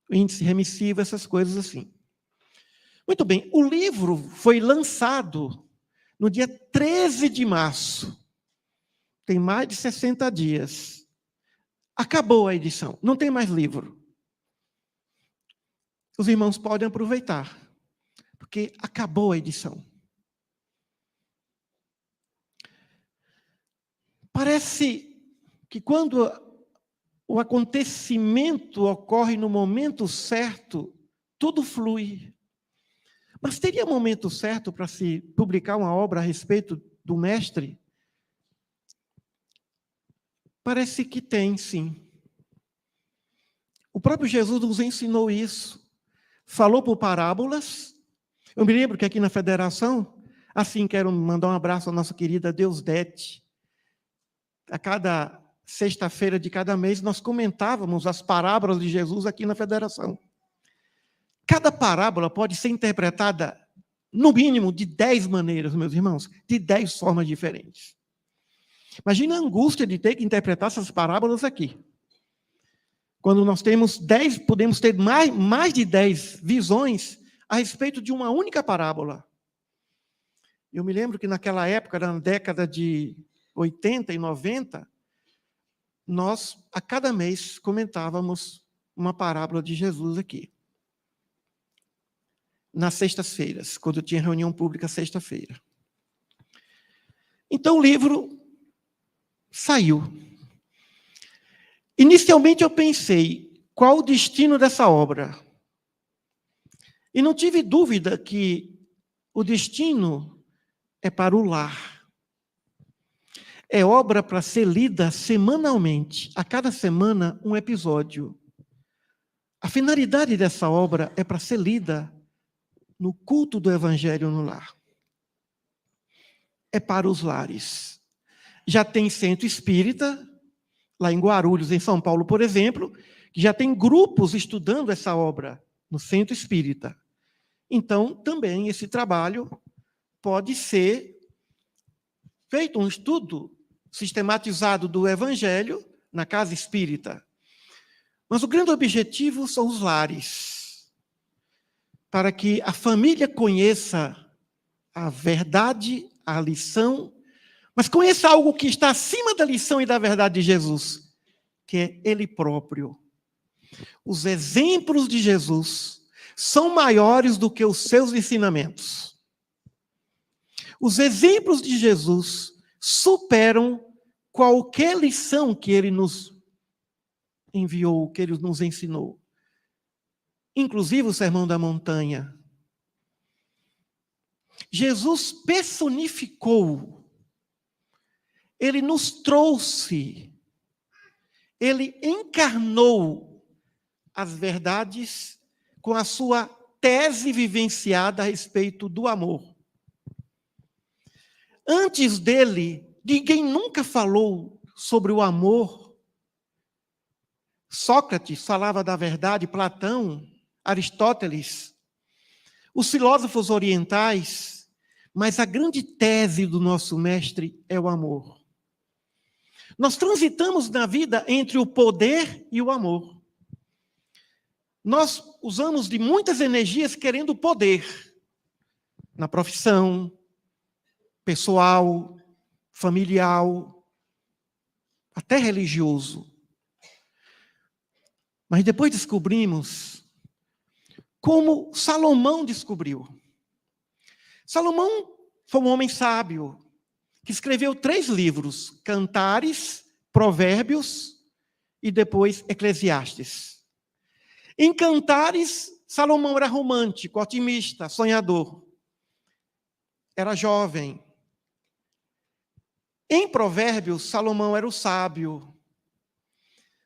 O índice remissivo, essas coisas assim. Muito bem, o livro foi lançado no dia 13 de março. Tem mais de 60 dias. Acabou a edição, não tem mais livro. Os irmãos podem aproveitar, porque acabou a edição. Parece que quando o acontecimento ocorre no momento certo, tudo flui. Mas teria momento certo para se publicar uma obra a respeito do mestre? Parece que tem, sim. O próprio Jesus nos ensinou isso. Falou por parábolas. Eu me lembro que aqui na Federação, assim, quero mandar um abraço à nossa querida Deusdete. A cada sexta-feira de cada mês, nós comentávamos as parábolas de Jesus aqui na Federação. Cada parábola pode ser interpretada, no mínimo, de 10 maneiras, meus irmãos, de 10 formas diferentes. Imagina a angústia de ter que interpretar essas parábolas aqui. Quando nós temos 10, podemos ter mais de 10 visões a respeito de uma única parábola. Eu me lembro que naquela época, na década de 80 e 90, nós, a cada mês, comentávamos uma parábola de Jesus aqui. Nas sextas-feiras, quando eu tinha reunião pública sexta-feira. Então, o livro saiu. Inicialmente eu pensei, qual o destino dessa obra? E não tive dúvida que o destino é para o lar. É obra para ser lida semanalmente, a cada semana um episódio. A finalidade dessa obra é para ser lida no culto do Evangelho no lar. É para os lares. Já tem centro espírita, lá em Guarulhos, em São Paulo, por exemplo, que já tem grupos estudando essa obra no centro espírita. Então, também esse trabalho pode ser feito um estudo sistematizado do Evangelho na casa espírita. Mas o grande objetivo são os lares, para que a família conheça a verdade, a lição, mas conheça algo que está acima da lição e da verdade de Jesus, que é Ele próprio. Os exemplos de Jesus são maiores do que os seus ensinamentos. Os exemplos de Jesus superam qualquer lição que Ele nos enviou, que Ele nos ensinou. Inclusive o Sermão da Montanha. Jesus personificou, Ele nos trouxe, Ele encarnou as verdades com a sua tese vivenciada a respeito do amor. Antes dele, ninguém nunca falou sobre o amor. Sócrates falava da verdade, Platão, Aristóteles, os filósofos orientais, mas a grande tese do nosso mestre é o amor. Nós transitamos na vida entre o poder e o amor. Nós usamos de muitas energias querendo poder, na profissão, pessoal, familiar, até religioso. Mas depois descobrimos como Salomão descobriu. Salomão foi um homem sábio, que escreveu 3 livros, Cantares, Provérbios e depois Eclesiastes. Em Cantares, Salomão era romântico, otimista, sonhador. Era jovem. Em Provérbios, Salomão era o sábio.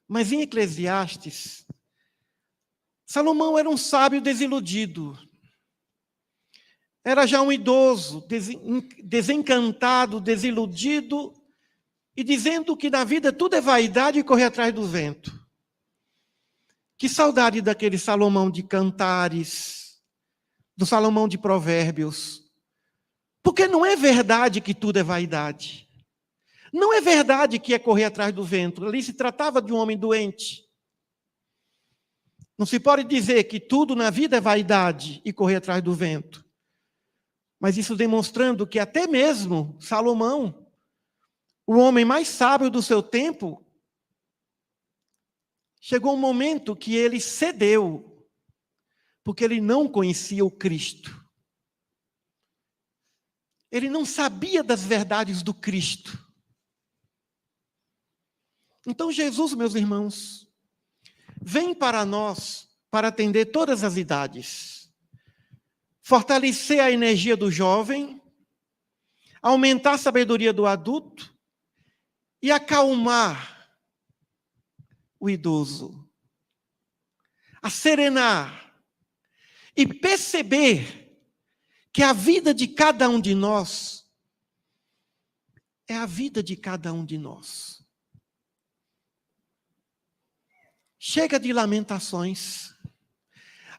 Mas em Eclesiastes, Salomão era um sábio desiludido. Era já um idoso, desencantado, desiludido, e dizendo que na vida tudo é vaidade e correr atrás do vento. Que saudade daquele Salomão de Cantares, do Salomão de Provérbios. Porque não é verdade que tudo é vaidade. Não é verdade que é correr atrás do vento. Ali se tratava de um homem doente. Não se pode dizer que tudo na vida é vaidade e correr atrás do vento. Mas isso demonstrando que até mesmo Salomão, o homem mais sábio do seu tempo, chegou um momento que ele cedeu, porque ele não conhecia o Cristo. Ele não sabia das verdades do Cristo. Então Jesus, meus irmãos, vem para nós para atender todas as idades, fortalecer a energia do jovem, aumentar a sabedoria do adulto e acalmar o idoso, acerenar e perceber que a vida de cada um de nós é a vida de cada um de nós. Chega de lamentações.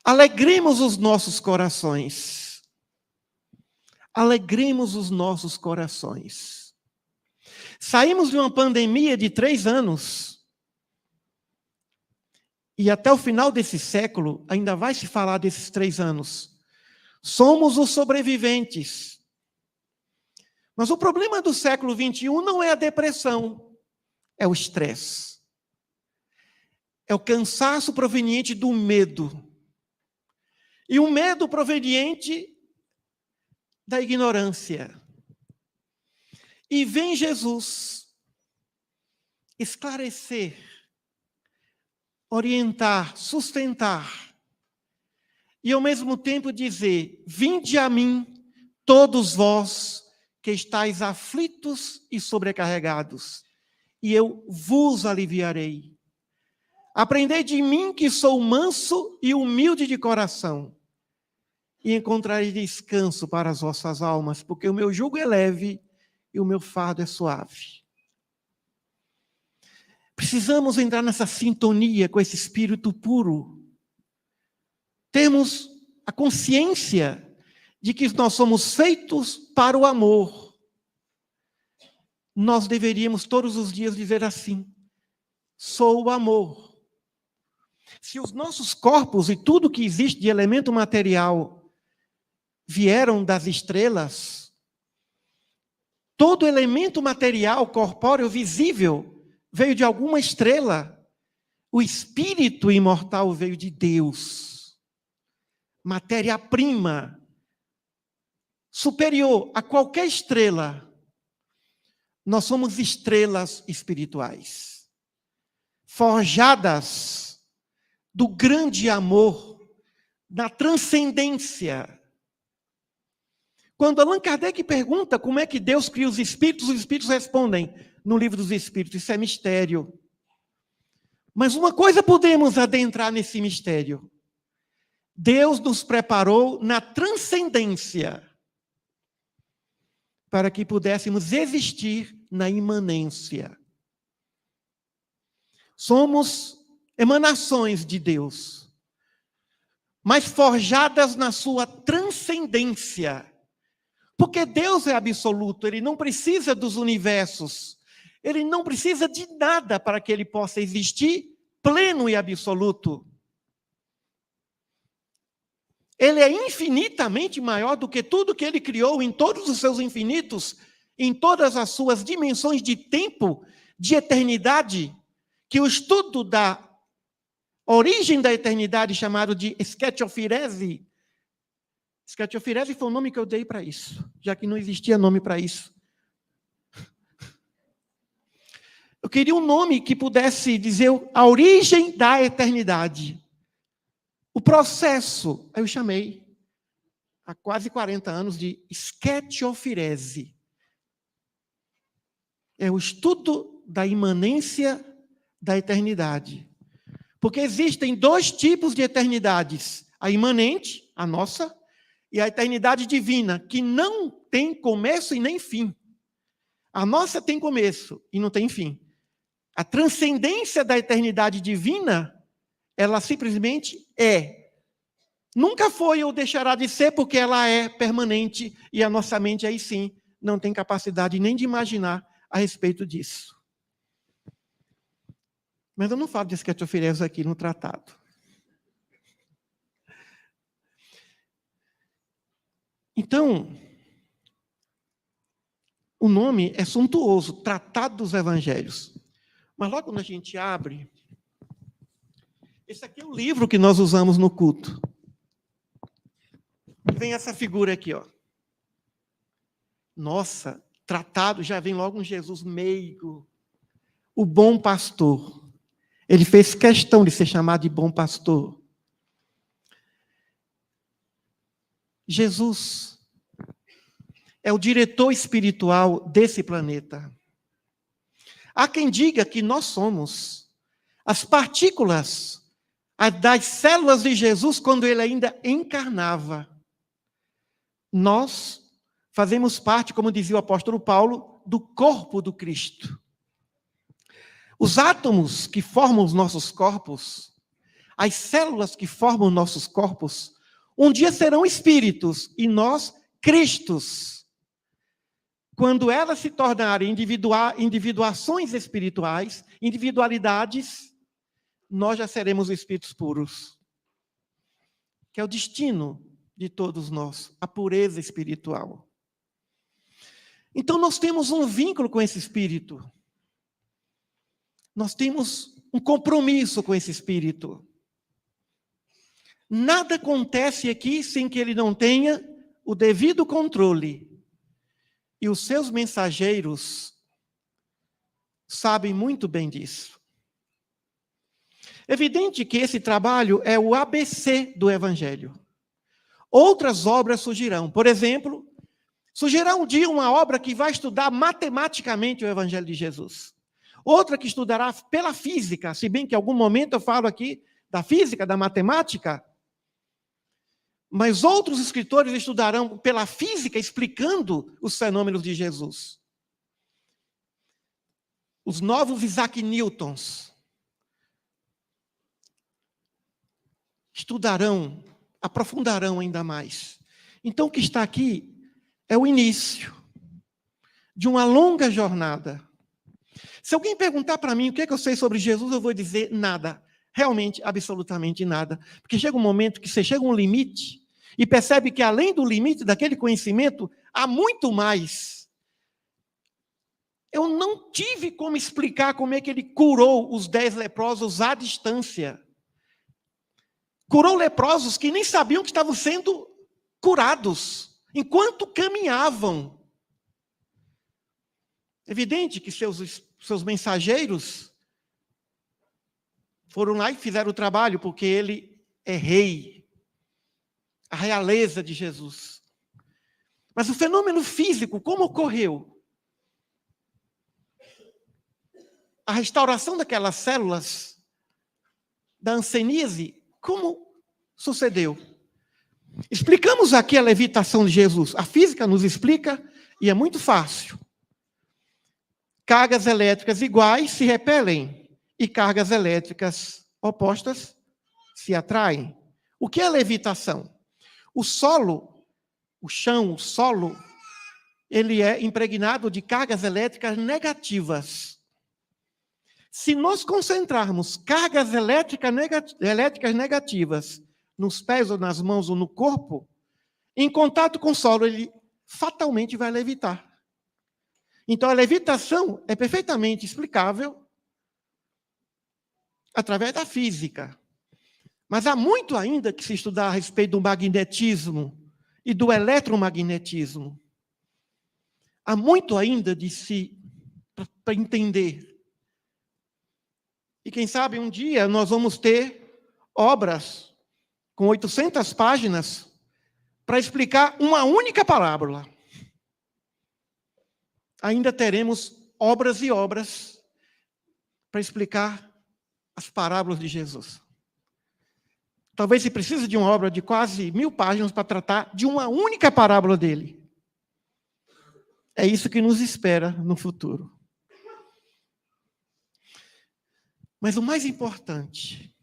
Alegremos os nossos corações. Alegremos os nossos corações. Saímos de uma pandemia de 3 anos. E até o final desse século, ainda vai se falar desses 3 anos. Somos os sobreviventes. Mas o problema do século XXI não é a depressão, é o estresse. É o cansaço proveniente do medo. E o medo proveniente da ignorância. E vem Jesus esclarecer, orientar, sustentar, e ao mesmo tempo dizer: vinde a mim, todos vós que estáis aflitos e sobrecarregados, e eu vos aliviarei. Aprendei de mim, que sou manso e humilde de coração, e encontrareis descanso para as vossas almas, porque o meu jugo é leve e o meu fardo é suave. Precisamos entrar nessa sintonia com esse espírito puro. Temos a consciência de que nós somos feitos para o amor. Nós deveríamos todos os dias dizer assim: sou o amor. Se os nossos corpos e tudo que existe de elemento material vieram das estrelas, todo elemento material, corpóreo, visível, veio de alguma estrela. O espírito imortal veio de Deus. Matéria-prima superior a qualquer estrela. Nós somos estrelas espirituais, forjadas do grande amor, da transcendência. Quando Allan Kardec pergunta como é que Deus cria os espíritos respondem no Livro dos Espíritos: isso é mistério. Mas uma coisa podemos adentrar nesse mistério: Deus nos preparou na transcendência para que pudéssemos existir na imanência. Somos emanações de Deus, mas forjadas na sua transcendência. Porque Deus é absoluto, Ele não precisa dos universos, Ele não precisa de nada para que Ele possa existir pleno e absoluto. Ele é infinitamente maior do que tudo que Ele criou, em todos os seus infinitos, em todas as suas dimensões de tempo, de eternidade, que o estudo da origem da eternidade, chamado de esquetiofirese. Esquetiofirese foi o nome que eu dei para isso, já que não existia nome para isso. Eu queria um nome que pudesse dizer a origem da eternidade. O processo, eu chamei, há quase 40 anos, de esquetiofirese. É o estudo da imanência da eternidade. Porque existem dois tipos de eternidades: a imanente, a nossa, e a eternidade divina, que não tem começo e nem fim. A nossa tem começo e não tem fim. A transcendência da eternidade divina, ela simplesmente é. Nunca foi ou deixará de ser, porque ela é permanente, e a nossa mente aí sim não tem capacidade nem de imaginar a respeito disso. Mas eu não falo de esquetiofirese aqui no tratado. Então, o nome é suntuoso, Tratado dos Evangelhos. Mas logo quando a gente abre, esse aqui é o livro que nós usamos no culto. Vem essa figura aqui, ó. Nossa, tratado, já vem logo um Jesus meigo, o bom pastor. Ele fez questão de ser chamado de bom pastor. Jesus é o diretor espiritual desse planeta. Há quem diga que nós somos as partículas das células de Jesus quando ele ainda encarnava. Nós fazemos parte, como dizia o apóstolo Paulo, do corpo do Cristo. Os átomos que formam os nossos corpos, as células que formam os nossos corpos, um dia serão espíritos e nós, Cristos. Quando elas se tornarem individuações espirituais, individualidades, nós já seremos espíritos puros. Que é o destino de todos nós, a pureza espiritual. Então nós temos um vínculo com esse espírito. Nós temos um compromisso com esse espírito. Nada acontece aqui sem que ele não tenha o devido controle. E os seus mensageiros sabem muito bem disso. Evidente que esse trabalho é o ABC do Evangelho. Outras obras surgirão. Por exemplo, surgirá um dia uma obra que vai estudar matematicamente o Evangelho de Jesus. Outra que estudará pela física, se bem que em algum momento eu falo aqui da física, da matemática, mas outros escritores estudarão pela física, explicando os fenômenos de Jesus. Os novos Isaac Newtons estudarão, aprofundarão ainda mais. Então, o que está aqui é o início de uma longa jornada. Se alguém perguntar para mim o que é que eu sei sobre Jesus, eu vou dizer nada. Realmente, absolutamente nada. Porque chega um momento que você chega a um limite e percebe que, além do limite daquele conhecimento, há muito mais. Eu não tive como explicar como é que ele curou os 10 leprosos à distância. Curou leprosos que nem sabiam que estavam sendo curados, enquanto caminhavam. Evidente que seus mensageiros foram lá e fizeram o trabalho, porque ele é rei, a realeza de Jesus. Mas o fenômeno físico, como ocorreu? A restauração daquelas células da hanseníase, como sucedeu? Explicamos aqui a levitação de Jesus. A física nos explica, e é muito fácil. Cargas elétricas iguais se repelem, e cargas elétricas opostas se atraem. O que é levitação? O solo, o chão, o solo, ele é impregnado de cargas elétricas negativas. Se nós concentrarmos cargas elétricas negativas nos pés ou nas mãos ou no corpo, em contato com o solo, ele fatalmente vai levitar. Então, a levitação é perfeitamente explicável através da física. Mas há muito ainda que se estudar a respeito do magnetismo e do eletromagnetismo. Há muito ainda para entender. E quem sabe um dia nós vamos ter obras com 800 páginas para explicar uma única parábola. Ainda teremos obras e obras para explicar as parábolas de Jesus. Talvez se precise de uma obra de quase 1000 páginas para tratar de uma única parábola dele. É isso que nos espera no futuro. Mas o mais importante,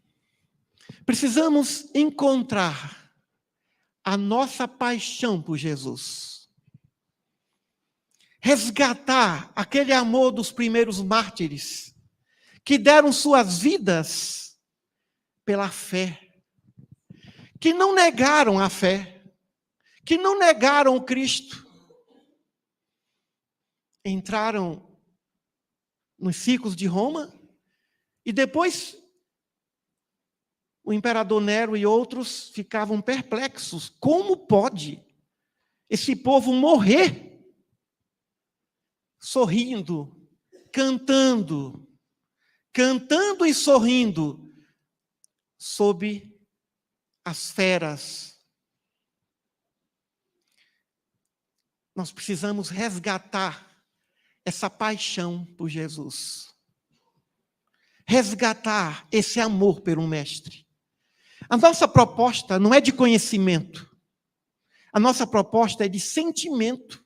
precisamos encontrar a nossa paixão por Jesus. Resgatar aquele amor dos primeiros mártires, que deram suas vidas pela fé, que não negaram a fé, que não negaram o Cristo. Entraram nos círculos de Roma, e depois o imperador Nero e outros ficavam perplexos. Como pode esse povo morrer sorrindo, cantando e sorrindo sob as feras? Nós precisamos resgatar essa paixão por Jesus. Resgatar esse amor pelo Mestre. A nossa proposta não é de conhecimento. A nossa proposta é de sentimento.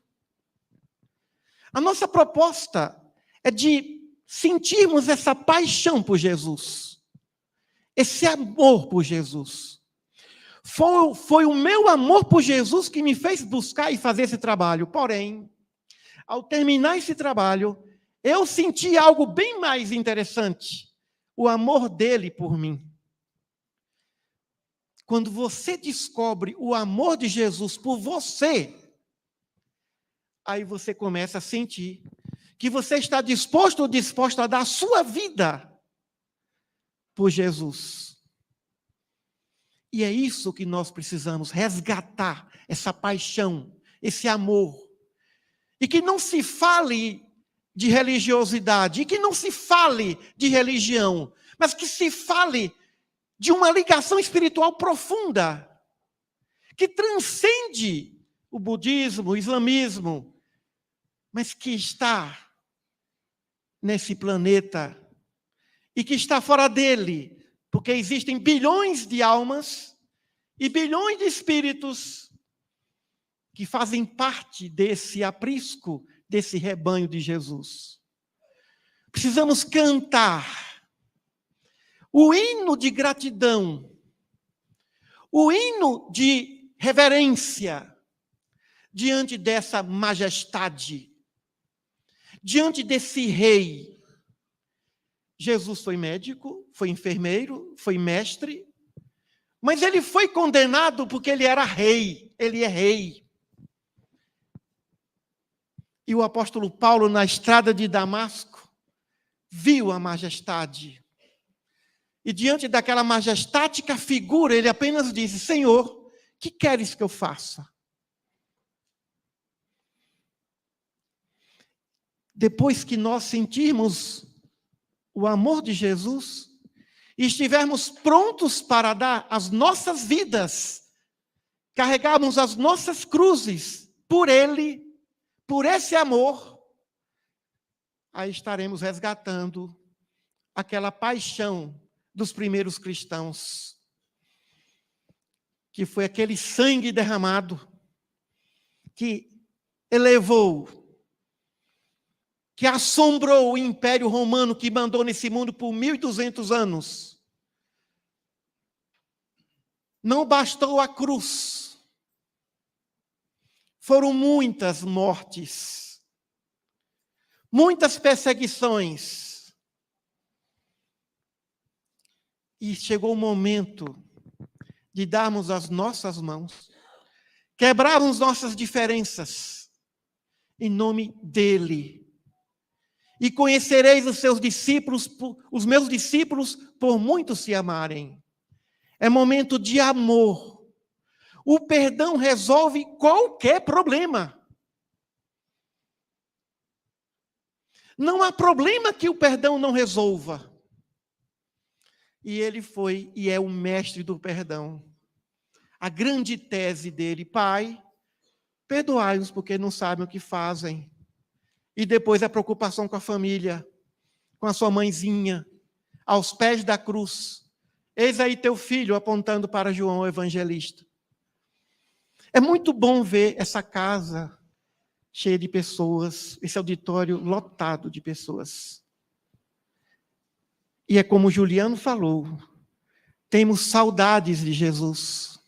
A nossa proposta é de sentirmos essa paixão por Jesus. Esse amor por Jesus. Foi o meu amor por Jesus que me fez buscar e fazer esse trabalho. Porém, ao terminar esse trabalho, eu senti algo bem mais interessante. O amor dele por mim. Quando você descobre o amor de Jesus por você, aí você começa a sentir que você está disposto ou disposta a dar a sua vida por Jesus. E é isso que nós precisamos resgatar, essa paixão, esse amor. E que não se fale de religiosidade, e que não se fale de religião, mas que se fale de uma ligação espiritual profunda, que transcende o budismo, o islamismo, mas que está nesse planeta e que está fora dele, porque existem bilhões de almas e bilhões de espíritos que fazem parte desse aprisco, desse rebanho de Jesus. Precisamos cantar o hino de gratidão, o hino de reverência diante dessa majestade, diante desse rei. Jesus foi médico, foi enfermeiro, foi mestre, mas ele foi condenado porque ele era rei, ele é rei. E o apóstolo Paulo, na estrada de Damasco, viu a majestade. E diante daquela majestática figura, ele apenas disse: Senhor, que queres que eu faça? Depois que nós sentirmos o amor de Jesus e estivermos prontos para dar as nossas vidas, carregarmos as nossas cruzes por Ele, por esse amor, aí estaremos resgatando aquela paixão dos primeiros cristãos, que foi aquele sangue derramado que elevou, que assombrou o Império Romano que mandou nesse mundo por 1.200 anos. Não bastou a cruz. Foram muitas mortes, muitas perseguições. E chegou o momento de darmos as nossas mãos, quebrarmos nossas diferenças em nome dele. E conhecereis os seus discípulos, os meus discípulos, por muito se amarem. É momento de amor. O perdão resolve qualquer problema. Não há problema que o perdão não resolva. E ele foi e é o mestre do perdão. A grande tese dele: Pai, perdoai-os porque não sabem o que fazem. E depois a preocupação com a família, com a sua mãezinha, aos pés da cruz. Eis aí teu filho, apontando para João o evangelista. É muito bom ver essa casa cheia de pessoas, esse auditório lotado de pessoas. E é como Juliano falou, temos saudades de Jesus.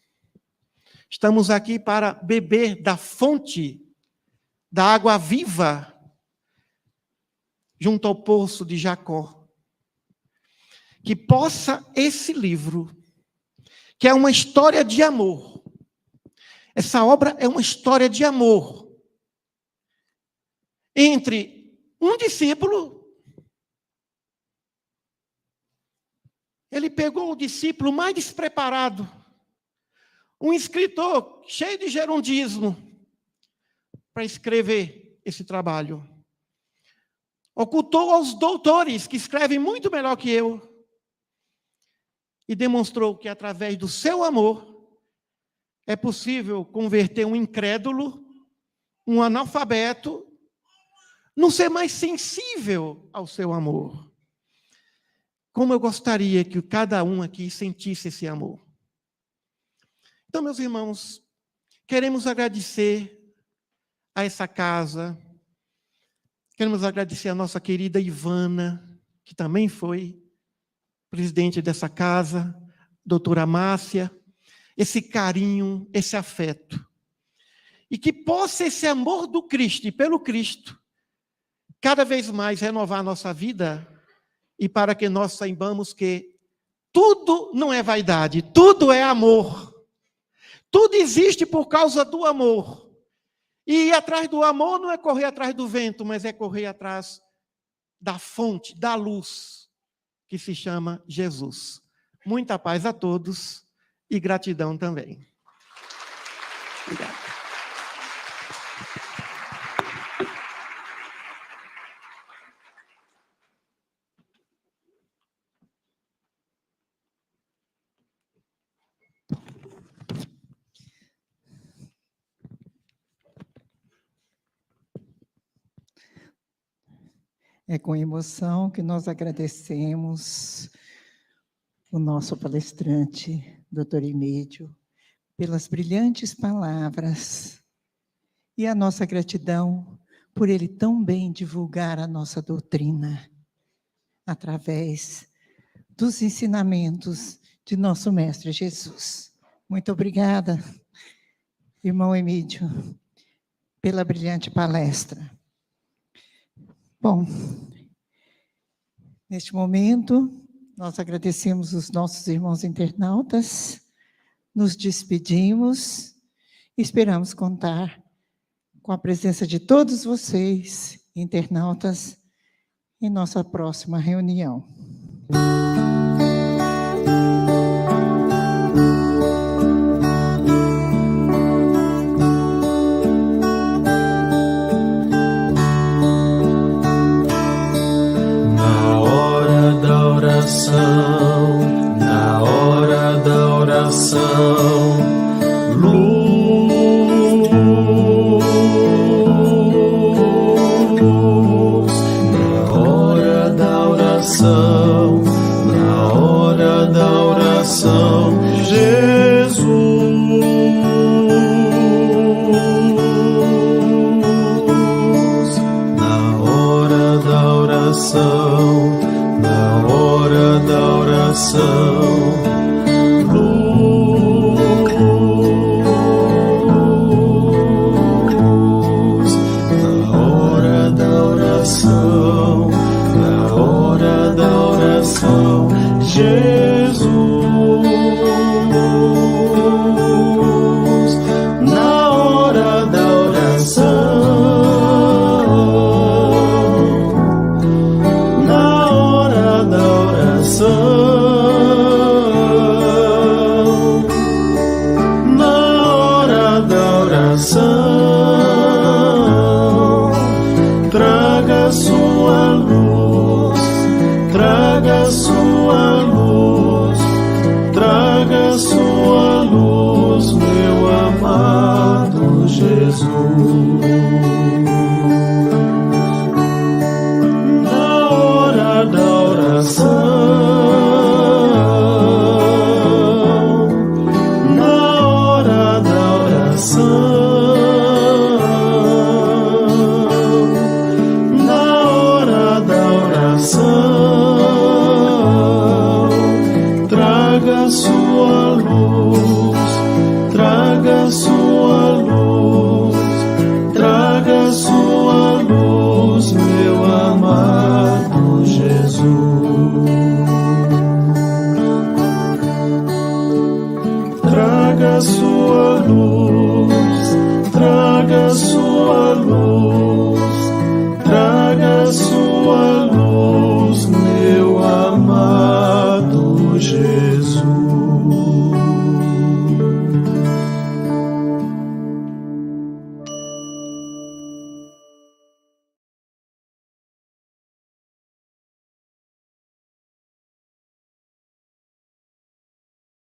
Estamos aqui para beber da fonte da água viva junto ao poço de Jacó. Que possa esse livro, que é uma história de amor, essa obra é uma história de amor entre um discípulo. Ele pegou o discípulo mais despreparado, um escritor cheio de gerundismo, para escrever esse trabalho. Ocultou aos doutores, que escrevem muito melhor que eu, e demonstrou que através do seu amor é possível converter um incrédulo, um analfabeto, num ser mais sensível ao seu amor. Como eu gostaria que cada um aqui sentisse esse amor. Então, meus irmãos, queremos agradecer a essa casa, queremos agradecer a nossa querida Ivana, que também foi presidente dessa casa, doutora Márcia, esse carinho, esse afeto. E que possa esse amor do Cristo e pelo Cristo cada vez mais renovar a nossa vida, e para que nós saibamos que tudo não é vaidade, tudo é amor. Tudo existe por causa do amor. E ir atrás do amor não é correr atrás do vento, mas é correr atrás da fonte, da luz, que se chama Jesus. Muita paz a todos. E gratidão também. Obrigado. É com emoção que nós agradecemos o nosso palestrante, Dr. Emídio, pelas brilhantes palavras e a nossa gratidão por ele tão bem divulgar a nossa doutrina através dos ensinamentos de nosso Mestre Jesus. Muito obrigada, irmão Emídio, pela brilhante palestra. Bom, neste momento, nós agradecemos os nossos irmãos internautas, nos despedimos e esperamos contar com a presença de todos vocês, internautas, em nossa próxima reunião. Na hora da oração, luz. Na hora da oração, na hora da oração, Jesus. Na hora da oração, na hora da oração, luz. Na hora da oração, na hora da oração, Jesus. Na hora da oração, traga sua luz, traga sua luz, traga sua luz, meu amado Jesus. Na hora da oração, na hora da oração, traga sua luz, traga sua luz, traga sua luz, meu amado Jesus. Traga sua luz, traga sua luz.